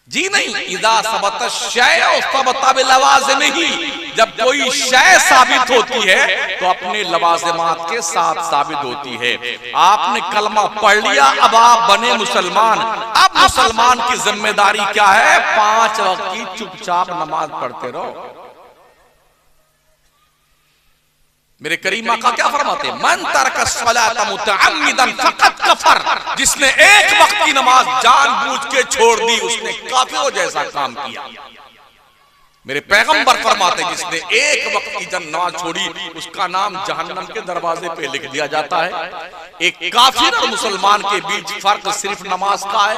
जी नहीं। इदा सबत शय सबता बिलवाज़िमिही, जब कोई शय साबित होती है तो अपने लवाज़िमात के साथ साबित होती है। आपने कलमा पढ़ लिया, अब आप बने मुसलमान। अब मुसलमान की जिम्मेदारी क्या है? 5 वक्त की चुपचाप नमाज पढ़ते रहो। मेरे करीम आका क्या फरमाते? मन तरक सलात मुतअम्मिदन फकत कफर, जिसने एक वक्त की नमाज जानबूझ के छोड़ दी उसने काफिरों जैसा काम किया। मेरे पैगंबर फरमाते जिसने एक वक्त की नमाज छोड़ी उसका नाम जहन्नम के दरवाजे पे लिख दिया जाता है। एक काफिर और मुसलमान के बीच फर्क सिर्फ नमाज का है।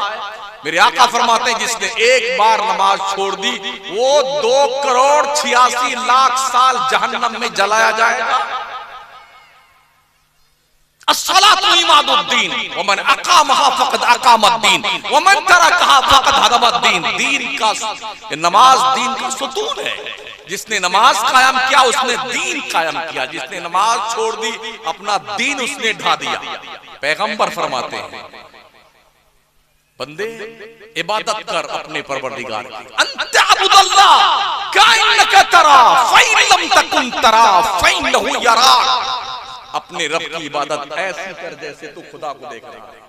मेरे आका फरमाते हैं जिसने एक बार नमाज छोड़ दी वो 2,86,00,000 साल जहन्नम में जलाया जाएगा। अस्सलातु इमादुद्दीन व मन अकामहा फक़द अकामद्दीन व मन तरकहा फक़द हदमद्दीन। दीन का नमाज दीन का सुतून है। जिसने नमाज कायम किया उसने दीन कायम किया, जिसने नमाज छोड़ दी अपना दीन उसने ढा दिया। पैगंबर फरमाते हैं बंदे इबादत कर अपने परवरदिगार की, अंत अबुदल्लाह काइन्नका तरा फ़इन लम तकुन तरा फ़इन्नहु यराक। अपने रब की इबादत ऐसी कर जैसे तू खुदा को देख रहा है,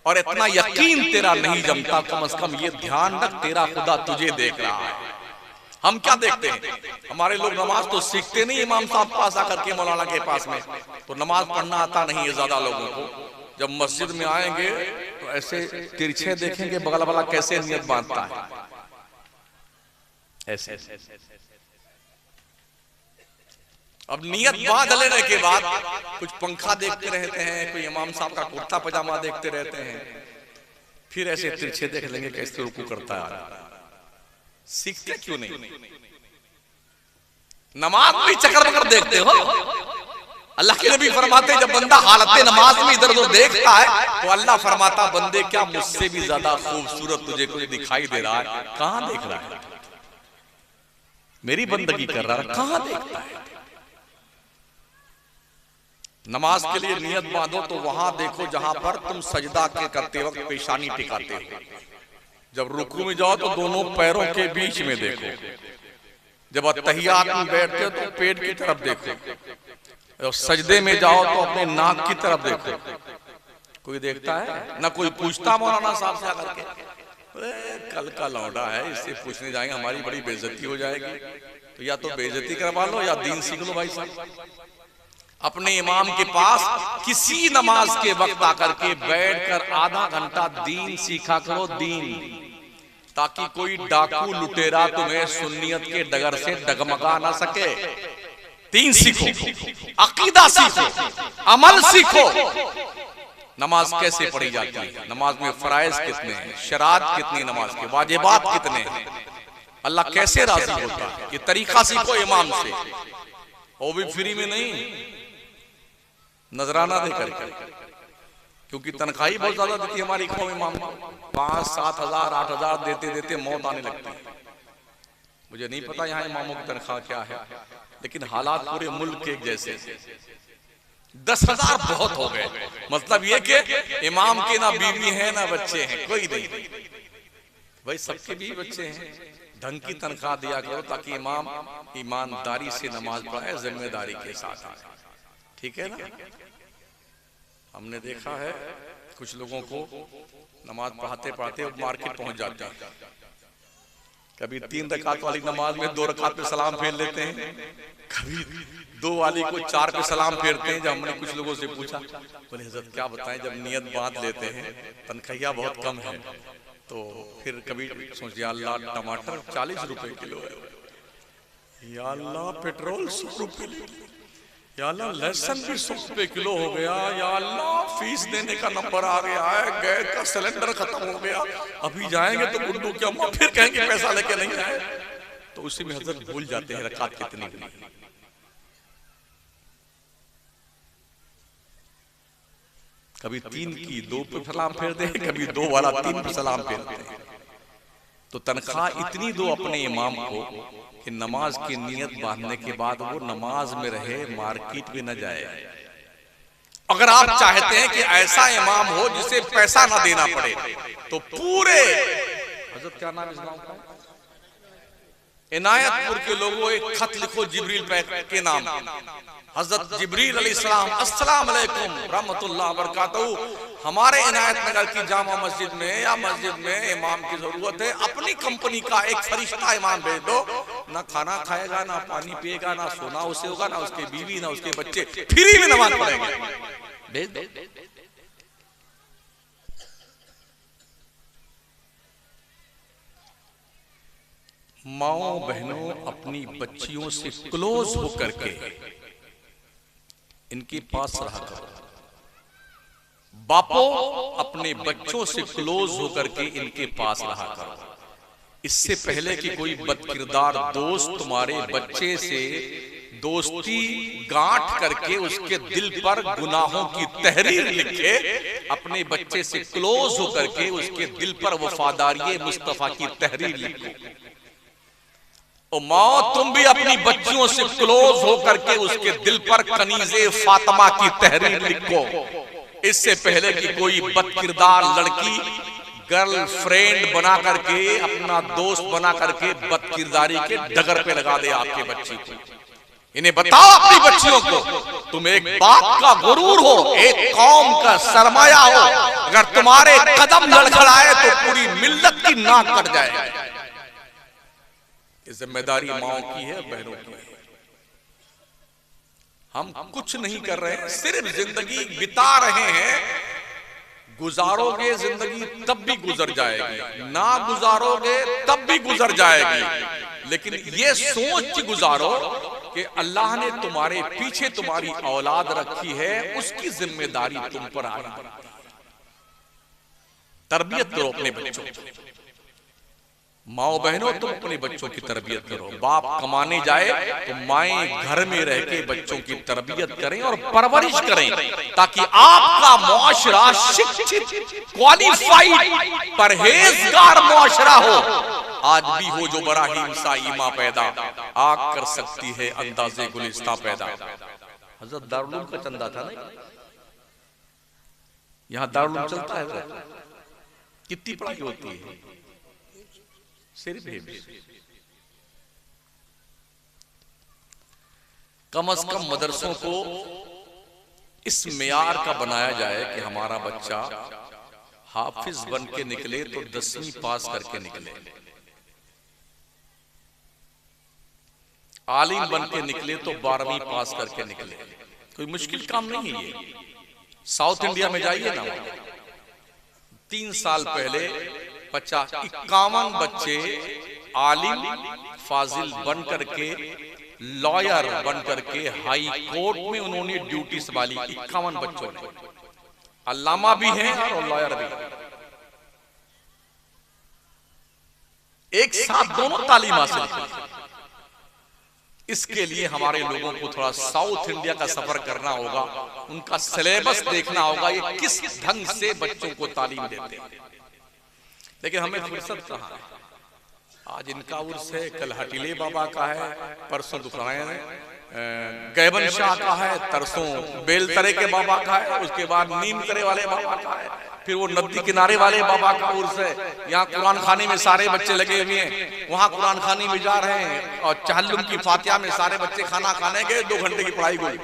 और इतना यकीन तेरा नहीं जमता, कम से कम ये ध्यान रख तेरा खुदा तुझे देख रहा है। हम क्या देखते हैं, हमारे लोग नमाज तो सीखते नहीं इमाम साहब पास आकर के मौलाना के पास में, तो नमाज पढ़ना आता नहीं है ज्यादा लोगों को। जब मस्जिद में आएंगे तो ऐसे तिरछे देखेंगे बगल वाला कैसे नियत बांधता है, ऐसे। अब नियत बांध लेने के बाद कुछ पंखा देखते रहते हैं, कोई इमाम साहब का कुर्ता पजामा देखते रहते हैं, फिर ऐसे तिरछे देख लेंगे कैसे रुकू करता है। सीखते क्यों नहीं? नमाज में चक्कर बकर देखते हो। अल्लाह के नबी फरमाते जब बंदा हालत नमाज में इधर उधर देखता है तो अल्लाह फरमाता बंदे क्या मुझसे भी ज्यादा खूबसूरत तुझे कुछ दिखाई दे रहा है? कहां देख रहा है? मेरी बंदगी कर रहा है, कहां देखता है? नमाज के लिए नियत बांधो तो वहां देखो जहां पर तुम सजदा के करते वक्त पेशानी टिकाते हो। जब रुकू में जाओ तो दोनों पैरों के बीच में देखो। जब अत्तहियात में बैठते हो तो पेट की तरफ देखो। जब सजदे में जाओ तो अपने नाक की तरफ देखो। कोई देखता है ना? कोई पूछता मौलाना साहब से आकर के, कल का लौंडा है, इससे पूछने जाएंगे हमारी बड़ी बेइज्जती हो जाएगी। तो या तो बेइज्जती करवा लो या दीन सीख लो भाई साहब। अपने इमाम के पास किसी नमाज के वक्त आकर के बैठकर आधा घंटा दीन सीखा करो, दीन, ताकि कोई डाकू लुटेरा तुम्हें सुन्नियत के डगर से डगमगा ना सके। दीन सीखो, अकीदा सीखो, अमल सीखो। नमाज कैसे पढ़ी जाती है, नमाज में फराइज कितने हैं, शरात कितनी, नमाज के वाजिबात कितने हैं, अल्लाह कैसे राजी होता है, ये तरीका सीखो इमाम से। वो भी फ्री में नहीं, नजराना देकर के, क्योंकि तनख्वाही बहुत ज्यादा देती है हमारी कौम इमाम, 5-7 हजार 8 हजार देते देते मौत आने लगती है। मुझे नहीं पता यहाँ इमामों की तनख्वाह क्या है, लेकिन हालात पूरे मुल्क के जैसे। 10,000 बहुत हो गए। मतलब ये कि इमाम के ना बीवी है ना बच्चे हैं, कोई नहीं। भाई सबके भी बच्चे हैं, ढंग की तनख्वाह दिया करो ताकि इमाम ईमानदारी से नमाज पढ़े, जिम्मेदारी के साथ। ठीक है ना? हमने देखा है कुछ लोगों को नमाज पढ़ाते पढ़ाते मार्केट पहुंच जाते हैं। कभी 3 रकात वाली नमाज में 2 रकात पे सलाम फेर लेते हैं, कभी 2 वाली को 4 पे सलाम फेरते हैं। जब हमने कुछ लोगों से पूछा, बोले हज़रत क्या बताएं, जब नियत बांध लेते हैं तनख्वाह बहुत कम है, तो फिर कभी सोच या अल्लाह टमाटर 40 रुपए किलो है, या अल्लाह पेट्रोल 100 रुपए, या अल्लाह लहसुन भी 100 रुपए किलो हो गया, या अल्लाह फीस देने का नंबर आ गया है, गैस का सिलेंडर खत्म हो गया, अभी जाएंगे तो गुड्डू की अम्मा फिर कहेंगे पैसा लेके नहीं आए। तो उसी में हजरत भूल जाते हैं रकात कितनी हुई। कभी 3 की 2 पे सलाम फेर दे, कभी 2 वाला 3 पे सलाम फेर दे। तो तनख्वाह इतनी दो अपने इमाम को कि नमाज की नियत बांधने के बाद वो नमाज में रहे, मार्केट में न जाए। अगर आप चाहते हैं कि ऐसा इमाम हो जिसे पैसा ना देना पड़े, तो पूरे हजरत क्या नाम इस्लाम का, इनायतपुर के लोगों एक खत लिखो जिब्रील के नाम, हजरत जिब्रील अलैहिस्सलाम अस्सलाम अलैकुम रहमतुल्लाह बरकातहू, हमारे इनायत नगर की जामा मस्जिद में या मस्जिद में इमाम की जरूरत है, अपनी कंपनी का एक फरिश्ता इमाम भेज दो, ना खाना खाएगा, ना पानी पिएगा, ना सोना उसे होगा, ना उसके बीवी, ना उसके बच्चे, फ्री में नमाज पढ़ेंगे, भेज दो। माओ बहनों अपनी बच्चियों से क्लोज होकर के इनके पास रहा करो। बापो अपने बच्चों से क्लोज होकर के इनके पास रहा करो। इससे पहले कि कोई बदकिरदार दोस्त तुम्हारे बच्चे से दोस्ती गांठ करके उसके दिल पर गुनाहों की तहरीर लिखे, अपने बच्चे से क्लोज होकर के उसके दिल पर वफादारी मुस्तफा की तहरीर लिखो। और माँ तुम भी अपनी बच्चियों से क्लोज होकर के उसके दिल पर कनीज़े फातिमा की तहरीर लिखो। इससे पहले कि कोई बदकिरदार लड़की गर्लफ्रेंड बना करके, अपना दोस्त बना करके बदकिरदारी के डगर पे लगा दे आपके बच्ची को। इन्हें बताओ अपनी बच्चियों को, तुम एक बाप का गुरूर हो, एक कौम का सरमाया हो। अगर तुम्हारे कदम लड़खड़ाए तो पूरी मिल्लत की नाक कट जाए। ये जिम्मेदारी माओ की है, बहनों की है। हम कुछ नहीं कर रहे हैं, सिर्फ जिंदगी बिता रहे हैं। गुजारोगे जिंदगी तब भी गुजर जाएगी, ना गुजारोगे तब भी गुजर जाएगी। लेकिन ये सोच के गुजारो कि अल्लाह ने तुम्हारे पीछे तुम्हारी औलाद रखी है, उसकी जिम्मेदारी तुम पर आ रही है। तरबियत करो अपने बच्चों की। माओ बहनों तुम अपने बच्चों की तरबियत करो। बाप कमाने जाए तो माएं घर में रह के बच्चों की तरबियत करें और परवरिश करें, ताकि आपका मुआशरा शिक्षित, क्वालिफाइड, परहेजगार मुआशरा हो। आज भी हो जो बराहीम सा ईमा पैदा, आग कर सकती है अंदाजे गुलिस्ता पैदा। हजरत दारुल का चंदा था ना, यहाँ दारुल चलता है। कितनी पढ़ाई होती है, सिर्फ कम अज कम मदरसों को इस मेयार का बनाया जाए कि हमारा बच्चा हाफिज बन के निकले तो 10वीं पास करके निकले, आलिम बन के निकले तो 12वीं पास करके निकले। कोई मुश्किल काम नहीं है ये। साउथ इंडिया में जाइए ना, 3 साल पहले 51 बच्चे आलिम फाजिल बन करके, लॉयर बन करके हाई कोर्ट में उन्होंने ड्यूटी संभाली। 51 बच्चों ने, अल्लामा भी हैं और लॉयर भी। एक साथ दोनों तालीम हासिल की। इसके लिए हमारे लोगों को थोड़ा साउथ इंडिया का सफर करना होगा, उनका सिलेबस देखना होगा, ये किस ढंग से बच्चों को तालीम देते हैं। लेकिन हमें फुर्सत कहाँ है। आज इनका उर्स है, कल हटीले बाबा का है, परसों दुखरायन गैबन शाह का है, तरसों बेलतरे के बाबा का है, उसके बाद नीम करे वाले बाबा का है, फिर वो नदी किनारे वाले बाबा का उर्स है। यहाँ कुरान खानी में सारे बच्चे लगे हुए हैं, वहाँ कुरान खानी में जा रहे हैं। और चहल्लुम की फातिहा में सारे बच्चे खाना खाने गए, 2 घंटे की पढ़ाई हुई।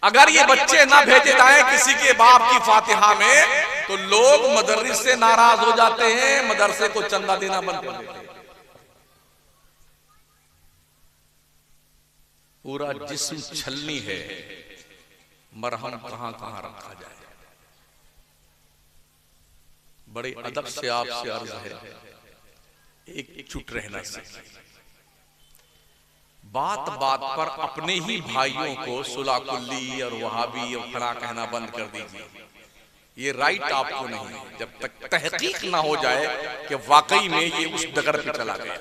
अगर ये बच्चे ना भेजे जाए किसी के बाप की फातिहा में, तो लोग मदरसे से नाराज हो जाते हैं, मदरसे को चंदा देना बंद कर देते हैं। पूरा जिस्म छलनी है, मरहम कहां कहां रखा जाए। बड़े अदब से आपसे अर्ज है, एक चुप रहना सीखिए। बात बात पर अपने ही भाइयों को सुलाकुल्ली और वहाबी और खड़ा कहना बंद कर दीजिए। ये राइट आपको नहीं है, जब तक तहकीक ना हो जाए कि वाकई में ये उस डगर पे चला गया।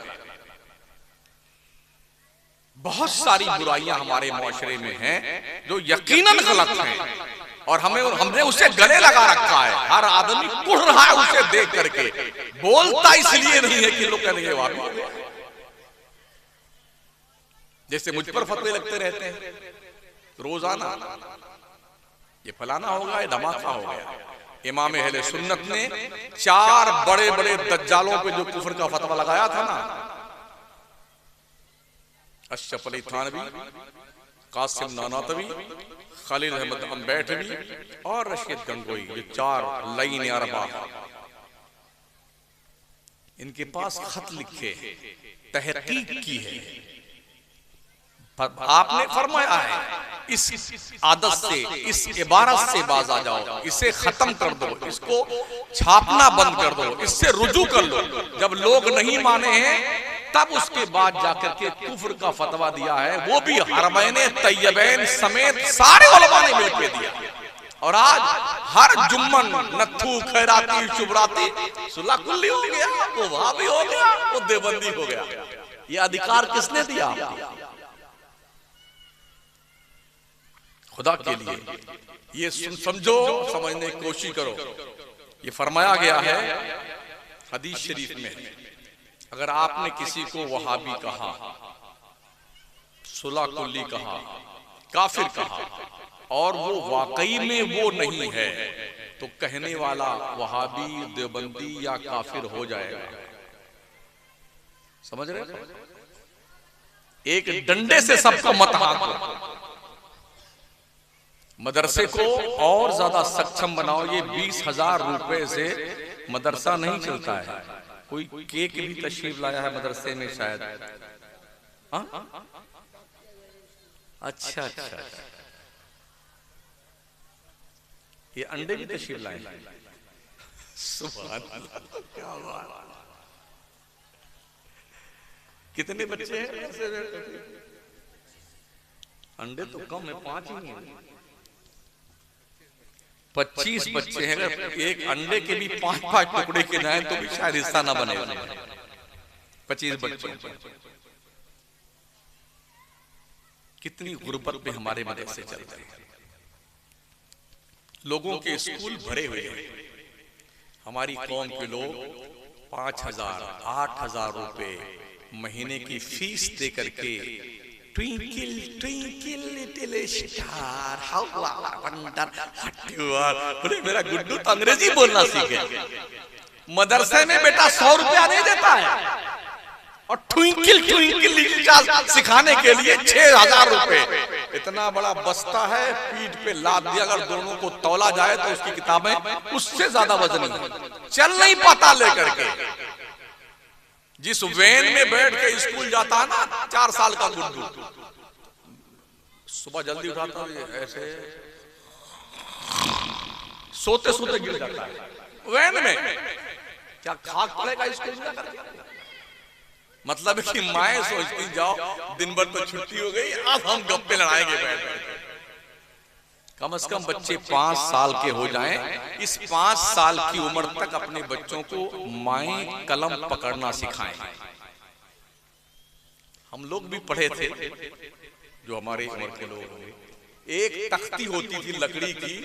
बहुत सारी बुराइयां हमारे मुआशरे में हैं जो यकीनन गलत हैं, और हमने उसे गले लगा रखा है। हर आदमी कुढ़ रहा है उसे देख करके, बोलता इसलिए नहीं है कि लोग कहेंगे वाकई। जैसे मुझ पर फतवे लगते रहते हैं रोजाना, ये फलाना होगा, ये धमाका हो गया। इमाम अहले सुन्नत ने 4 बड़े बड़े दज्जालों पे जो कुफर का फतवा लगाया था ना, अशरफ अली थानवी, कासिम नानातवी, खलील अहमद अम्बेटवी और रशीद गंगोई, ये 4 लाइन अरबा, इनके पास खत लिखे, तहकीक की है। आपने फरमाया है इस आदत से, इस इबारत से बाज आ जाओ, इसे खत्म कर दो, इसको छापना बंद कर दो, इससे रुजू कर लो। जब लोग नहीं माने हैं तब उसके बाद जाकर के कुफ्र का फतवा दिया है, वो भी हरमैन तैयबैन समेत सारे उलमा ने मिलकर दिया। और आज हर जुम्मन, नत्थू, खैराती, शुभराती सुल्लाकुल्ली हो गया, वो वहाबी हो गया, वो देवबंदी हो गया। ये अधिकार किसने दिया? खुदा के लिए ये समझो, समझने की कोशिश करो। ये फरमाया गया है हदीस शरीफ में, अगर आपने किसी को वहाबी कहा, सुला कुल्ली कहा, काफिर कहा और वो वाकई में वो नहीं है, तो कहने वाला वहाबी, देवबंदी या काफिर हो जाएगा। समझ रहे? एक डंडे से सबको मत हाको। मदरसे को और ज्यादा सक्षम बनाओ। ये 20,000 रुपए से मदरसा नहीं चलता है। कोई केक भी तशरीफ लाया है मदरसे में शायद? अच्छा अच्छा, ये अंडे भी तशरीफ लाए। सुभान अल्लाह, क्या बात। कितने बच्चे हैं? अंडे तो कम है, 5 ही हैं। 25 बच्चे हैं। अगर एक अंडे के भी 5-5 टुकड़े के जाए तो भी शायद हिस्सा ना बने। 25 बच्चे। कितनी गुर्बत में हमारे मदरसे चलते हैं। लोगों के स्कूल भरे हुए हैं। हमारी कौम के लोग 5,000, 8,000 रुपए महीने की फीस दे करके twinkle twinkle little star how I wonder what you are. बोले मेरा गुड्डू तो अंग्रेजी बोलना सीख गया। मदरसे में बेटा 100 रुपया नहीं देता है और ट्विंकल ट्विंकल लिटिल स्टार सिखाने के लिए 6,000 रुपए। इतना बड़ा बस्ता है, पीठ पे लाद दिया, अगर दोनों को तौला जाए तो उसकी किताबें उससे ज्यादा वजनी है, चल नहीं पाता लेकर के। जिस वैन में बैठ के स्कूल जाता है ना 4 साल का गुड्डू, सुबह जल्दी उठाता है, ऐसे सोते सोते गिर जाता है वैन में। क्या खाक पड़ेगा स्कूल में? मतलब कि माए सोचती जाओ दिन भर तो छुट्टी हो गई, अब हम गप्पे लड़ाएंगे बैठ बैठ। कम से कम बच्चे 5 साल के हो जाएं। इस 5 साल की उम्र तक अपने बच्चों को माएं कलम पकड़ना सिखाएं। हम लोग भी पढ़े थे, जो हमारे उम्र के लोग होंगे। एक तख्ती होती थी लकड़ी की,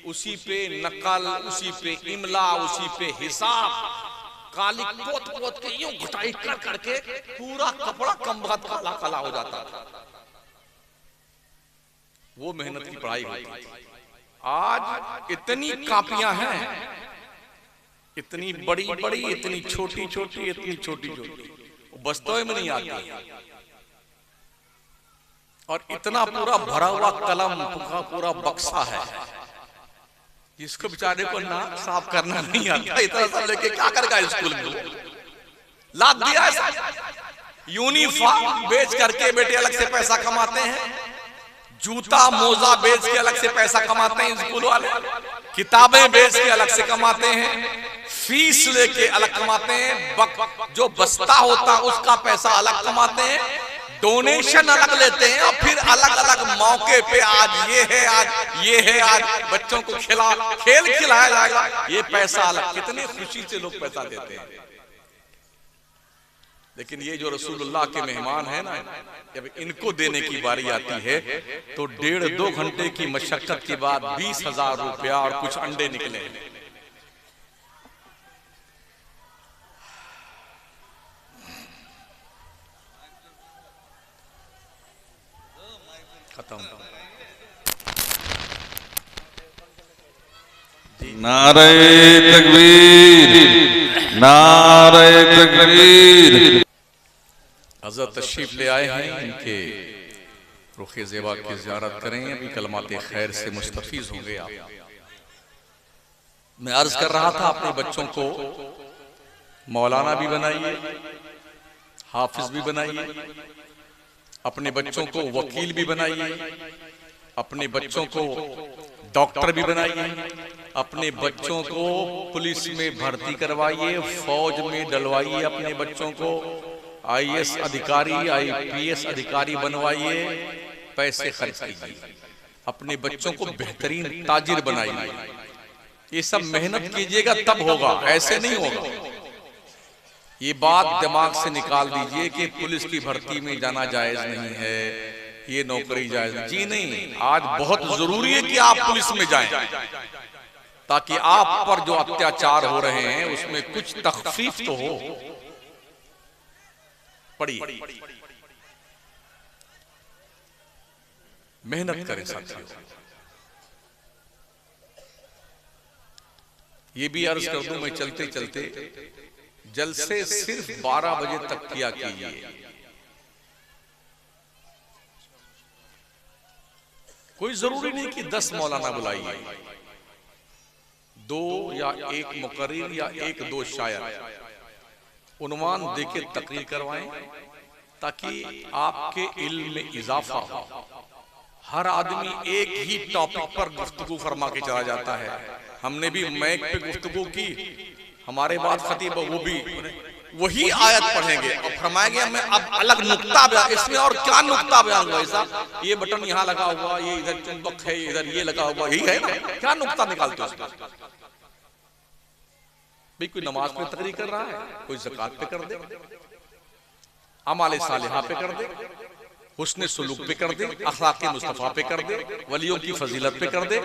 उसी पे नकल, उसी पे इमला, उसी पे हिसाब, काली पोत पोत के यूं घुटाई कर करके पूरा कपड़ा कमबख्त काला काला हो जाता था। वो मेहनत की पढ़ाई होती थी। आज इतनी कापियां हैं, इतनी बड़ी बड़ी, इतनी छोटी छोटी, इतनी छोटी छोटी, बस्तों में नहीं आती। और इतना पूरा भरा हुआ कलम का पूरा बक्सा है, जिसको बेचारे को नाक साफ करना नहीं आता। इतना सब लेके क्या करेगा स्कूल में? लाद दिया है। यूनिफॉर्म बेच करके बेटे अलग से पैसा कमाते हैं, जूता मोजा बेच के अलग से पैसा कमाते हैं स्कूल वाले, किताबें बेच के अलग से कमाते हैं, फीस लेके अलग कमाते हैं, जो बस्ता होता उसका पैसा अलग कमाते हैं, डोनेशन अलग लेते हैं, और फिर अलग अलग मौके पे आज ये है, आज ये है, आज बच्चों को खेल खिलाया जाएगा, ये पैसा अलग। कितनी खुशी से लोग पैसा देते हैं। लेकिन ये जो रसूलुल्लाह के मेहमान है ना, जब इनको देने की बारी आती है तो 1.5-2 घंटे की मशक्कत के बाद 20,000 रुपया और कुछ अंडे निकले। खत्म। नारे तकबीर, नारे तकबीर। हज़रत तशरीफ ले आए हैं, इनके रुखे ज़ेबा की ज़ियारत करें। अभी कलमाते खैर से मुस्तफ़ीज़ होंगे आप। मैं अर्ज कर रहा था, अपने बच्चों को मौलाना भी बनाइए, हाफिज भी बनाइए, अपने बच्चों को वकील भी बनाइए, अपने बच्चों को डॉक्टर भी बनाइए, अपने बच्चों को पुलिस में भर्ती करवाइए, फौज में डलवाइए, अपने बच्चों को IAS अधिकारी, IPS अधिकारी बनवाइए, पैसे खर्च कीजिए, अपने बच्चों को बेहतरीन ताजिर बनाइए। ये सब मेहनत कीजिएगा तब होगा, ऐसे नहीं होगा। ये बात दिमाग से निकाल दीजिए कि पुलिस की भर्ती में जाना जायज नहीं है, ये नौकरी जायज। जी नहीं, आज बहुत जरूरी है कि आप पुलिस में जाएं, ताकि आप पर जो अत्याचार हो रहे हैं उसमें कुछ तखफीफ तो हो। पढ़िए, मेहनत करें साथियों। ये भी अर्ज कर दूं मैं चलते चलते, जलसे सिर्फ 12 बजे तक किया कीजिए। कोई जरूरी नहीं कि 10 मौलाना बुलाइए, 2 या 1 मुकर्रिर या 1-2 शायर उन्वान देके तकरीर करवाएं, ताकि आपके इल्म में इजाफा हो। हर आदमी एक ही टॉपिक पर गुफ्तगू फरमा के चला जाता है। हमने भी मैक पे गुफ्तगू की, हमारे बाद खतीब वो भी वही आयत पढ़ेंगे और फरमाएंगे मैं अब अलग नुक्ता बयान, इसमें और क्या नुक्ता बयान हुआ ऐसा, ये बटन यहाँ लगा हुआ, ये इधर चुंबक है, इधर ये लगा हुआ, यही है ना, क्या नुक्ता निकालते हो उसका? भाई कोई नमाज पे तकरीर कर रहा है, कोई ज़कात पे कर दे, अमाले सालिहा पे कर दे, हुस्ने सुलूक पे कर दे, अखलाक़े मुस्तफ़ा पे कर दे, वलियों की फजीलत पे कर दे,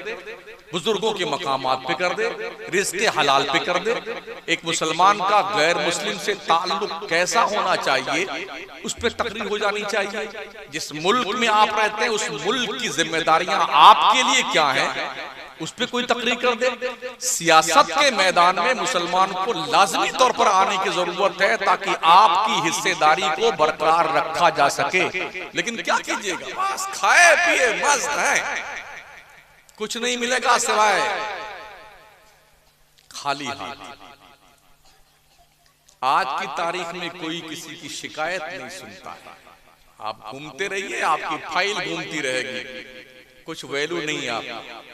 बुजुर्गों के मकामात पे कर दे, रिज़्क़े हलाल पे कर दे। एक मुसलमान का गैर मुस्लिम से ताल्लुक कैसा होना चाहिए उस पर तकरीर हो जानी चाहिए। जिस मुल्क में आप रहते हैं उस मुल्क की जिम्मेदारियां आपके लिए क्या हैं उस पर कोई तकरीर कर दे। सियासत के मैदान में मुसलमान को लाजमी तौर पर आने की जरूरत है ताकि आपकी हिस्सेदारी को बरकरार रखा जा सके। लेकिन क्या कीजिएगा, बस खाए पिए मस्त है, कुछ नहीं मिलेगा सिवाय खाली हाथ। आज की तारीख में कोई किसी की शिकायत नहीं सुनता है। आप घूमते रहिए, आपकी फाइल घूमती रहेगी, कुछ वैल्यू नहीं है आप।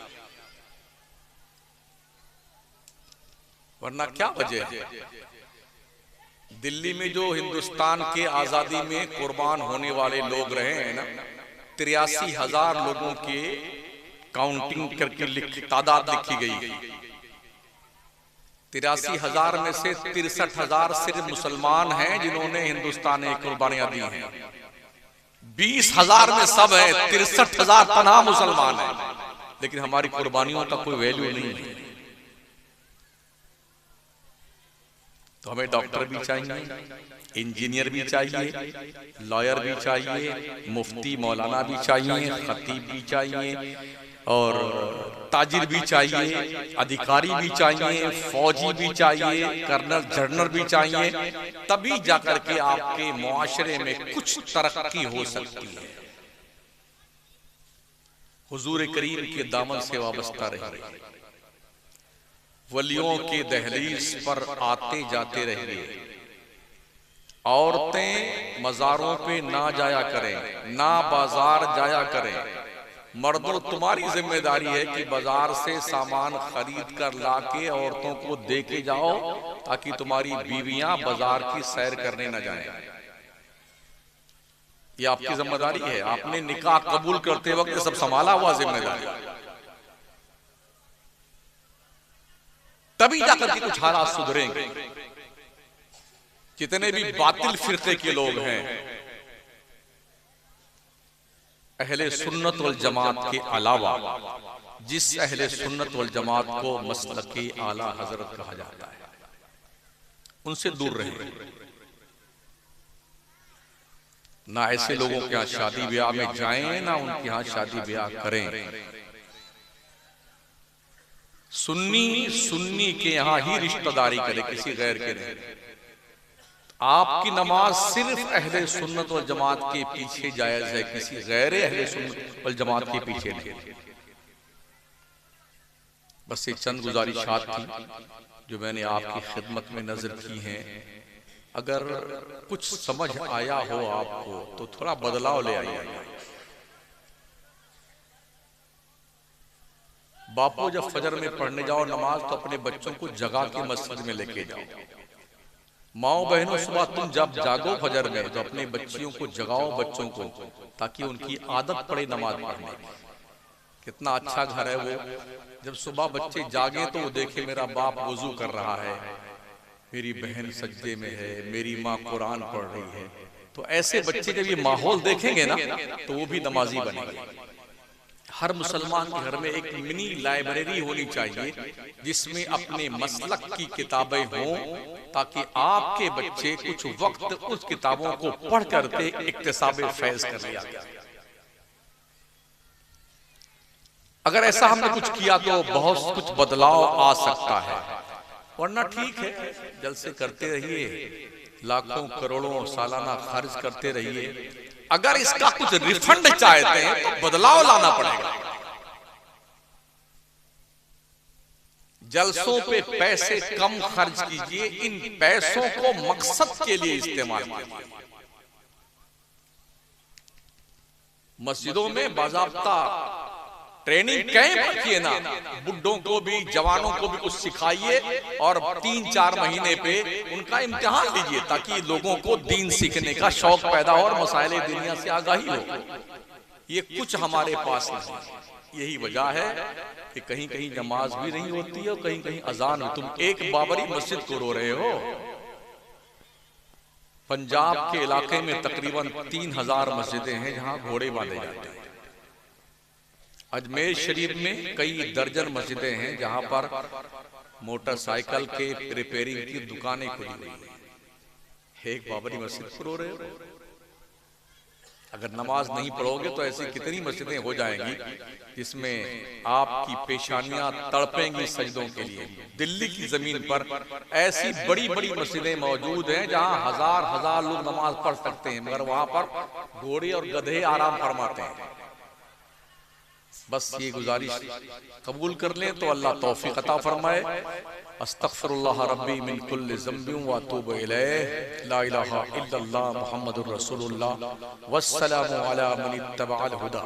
वरना क्या वजह है, दिल्ली में जो हिंदुस्तान के आजादी में कुर्बान होने वाले लोग रहे हैं ना, 83,000 लोगों के काउंटिंग करके तादाद लिखी गई। 83,000 में से 63,000 सिर्फ मुसलमान हैं जिन्होंने हिंदुस्तान में कुर्बानियां दी हैं। 20,000 में सब है, 63,000 तनहा मुसलमान हैं, लेकिन हमारी कुर्बानियों का कोई वैल्यू नहीं है। तो हमें डॉक्टर भी चाहिए, इंजीनियर भी चाहिए, लॉयर भी चाहिए, मुफ्ती मौलाना भी चाहिए, खतीब भी चाहिए, और ताजिर भी चाहिए, अधिकारी भी चाहिए, फौजी भी चाहिए, कर्नल जनरल भी चाहिए, तभी जाकर के आपके मुआशरे में कुछ तरक्की हो सकती है। हुजूर करीम के दामन से वाबस्ता रहिए, वलियों के दहलीज पर आते जाते रहिए। औरतें मज़ारों पे ना जाया करें, ना बाजार जाया करें। मर्दों, तुम्हारी जिम्मेदारी है कि बाजार से सामान खरीद कर लाके औरतों को दे के जाओ, ताकि तुम्हारी बीवियां बाजार की सैर करने न जाएं। ये आपकी जिम्मेदारी है। आपने निकाह कबूल करते वक्त सब संभाला हुआ जिम्मेदारी, तभी जाकर के कुछ हालात सुधरेंगे। जितने भी बातिल फिरके के लोग हैं, अहले सुन्नत वल जमात के अलावा जिस अहले सुन्नत वल जमात को मसलके आला हजरत कहा जाता है, उनसे दूर रहें। ना ऐसे लोगों के यहाँ शादी ब्याह में जाएं, ना उनके यहाँ शादी ब्याह करें। सुन्नी के यहाँ ही रिश्तेदारी करे, किसी गैर के नहीं। आपकी नमाज सिर्फ अहले सुन्नत वल जमात के पीछे जायज है, किसी गैर अहले सुन्नत वल जमात के पीछे नहीं। बस एक चंद गुजारिशात थी जो मैंने आपकी खिदमत में नजर की हैं। अगर कुछ समझ आया हो आपको तो थोड़ा बदलाव ले आइए। बापू, जब फजर में पढ़ने जाओ नमाज तो अपने बच्चों को जगा के मस्जिद में लेके जाओ। माओ बहनों, सुबह तुम जब जागो फजर में तो अपनी बच्चियों को जगाओ, बच्चों को, ताकि उनकी आदत पड़े नमाज पढ़ने की। कितना अच्छा घर है वो, जब सुबह बच्चे जागे तो वो देखे मेरा बाप वुजू कर रहा है, मेरी बहन सज्जे में है, मेरी माँ कुरान पढ़ रही है, तो ऐसे बच्चे जब ये माहौल देखेंगे ना तो वो भी नमाजी बनेंगे। हर मुसलमान के घर में एक मिनी लाइब्रेरी होनी चाहिए जिसमें अपने मसलक की किताबें हों, ताकि आपके बच्चे कुछ वक्त उस किताबों को पढ़ करके इक्तिसाबे फैज कर लिया जाए। अगर ऐसा हमने कुछ किया तो बहुत कुछ बदलाव आ सकता है, वरना ठीक है जलसे करते रहिए, लाखों करोड़ों सालाना खर्च करते रहिए। अगर इसका कुछ रिफंड चाहते हैं तो बदलाव लाना पड़ेगा। जलसों पे पैसे कम खर्च कीजिए, इन पैसों को मकसद के लिए इस्तेमाल कीजिए। मस्जिदों में बाज़ाब्ता ट्रेनिंग कैंप रखिए ना, बुड्ढों को भी जवानों को भी कुछ सिखाइए और 3-4 महीने पे उनका इम्तिहान लीजिए, ताकि लोगों को दीन सीखने का शौक पैदा हो और मसाइले दुनिया से आगाही हो। ये कुछ हमारे पास नहीं। यही वजह है कि कहीं कहीं नमाज भी नहीं होती है और कहीं कहीं अजान हो। तुम एक बाबरी मस्जिद को रो रहे हो। पंजाब के इलाके में तकरीबन 3000 मस्जिदें हैं जहां घोड़े बांधे जाते हैं। अजमेर शरीफ में कई दर्जन मस्जिदें हैं जहां पर मोटरसाइकिल के रिपेयरिंग की दुकानें खुली हुई हैं। एक बाबरी मस्जिद को रो रहे हो। अगर नमाज नहीं पढ़ोगे तो ऐसी कितनी मस्जिदें हो जाएंगी जिसमें आपकी पेशानियां तड़पेंगी सजदों के लिए। दिल्ली की जमीन पर ऐसी बड़ी बड़ी मस्जिदें मौजूद हैं जहां हजार हजार लोग नमाज पढ़ सकते हैं, मगर वहां पर घोड़े और गधे आराम फरमाते हैं। बस ये गुजारिश कबूल कर लें तो अल्लाह तौफीक अता फरमाए। अस्तगफिरुल्लाह रब्बी मिन कुल्लि ज़ंबिन व अतूबु इलैह। ला इलाहा इल्लल्लाह मुहम्मदुर रसूलुल्लाह वस्सलामु अला मन इत्तबअल हुदा।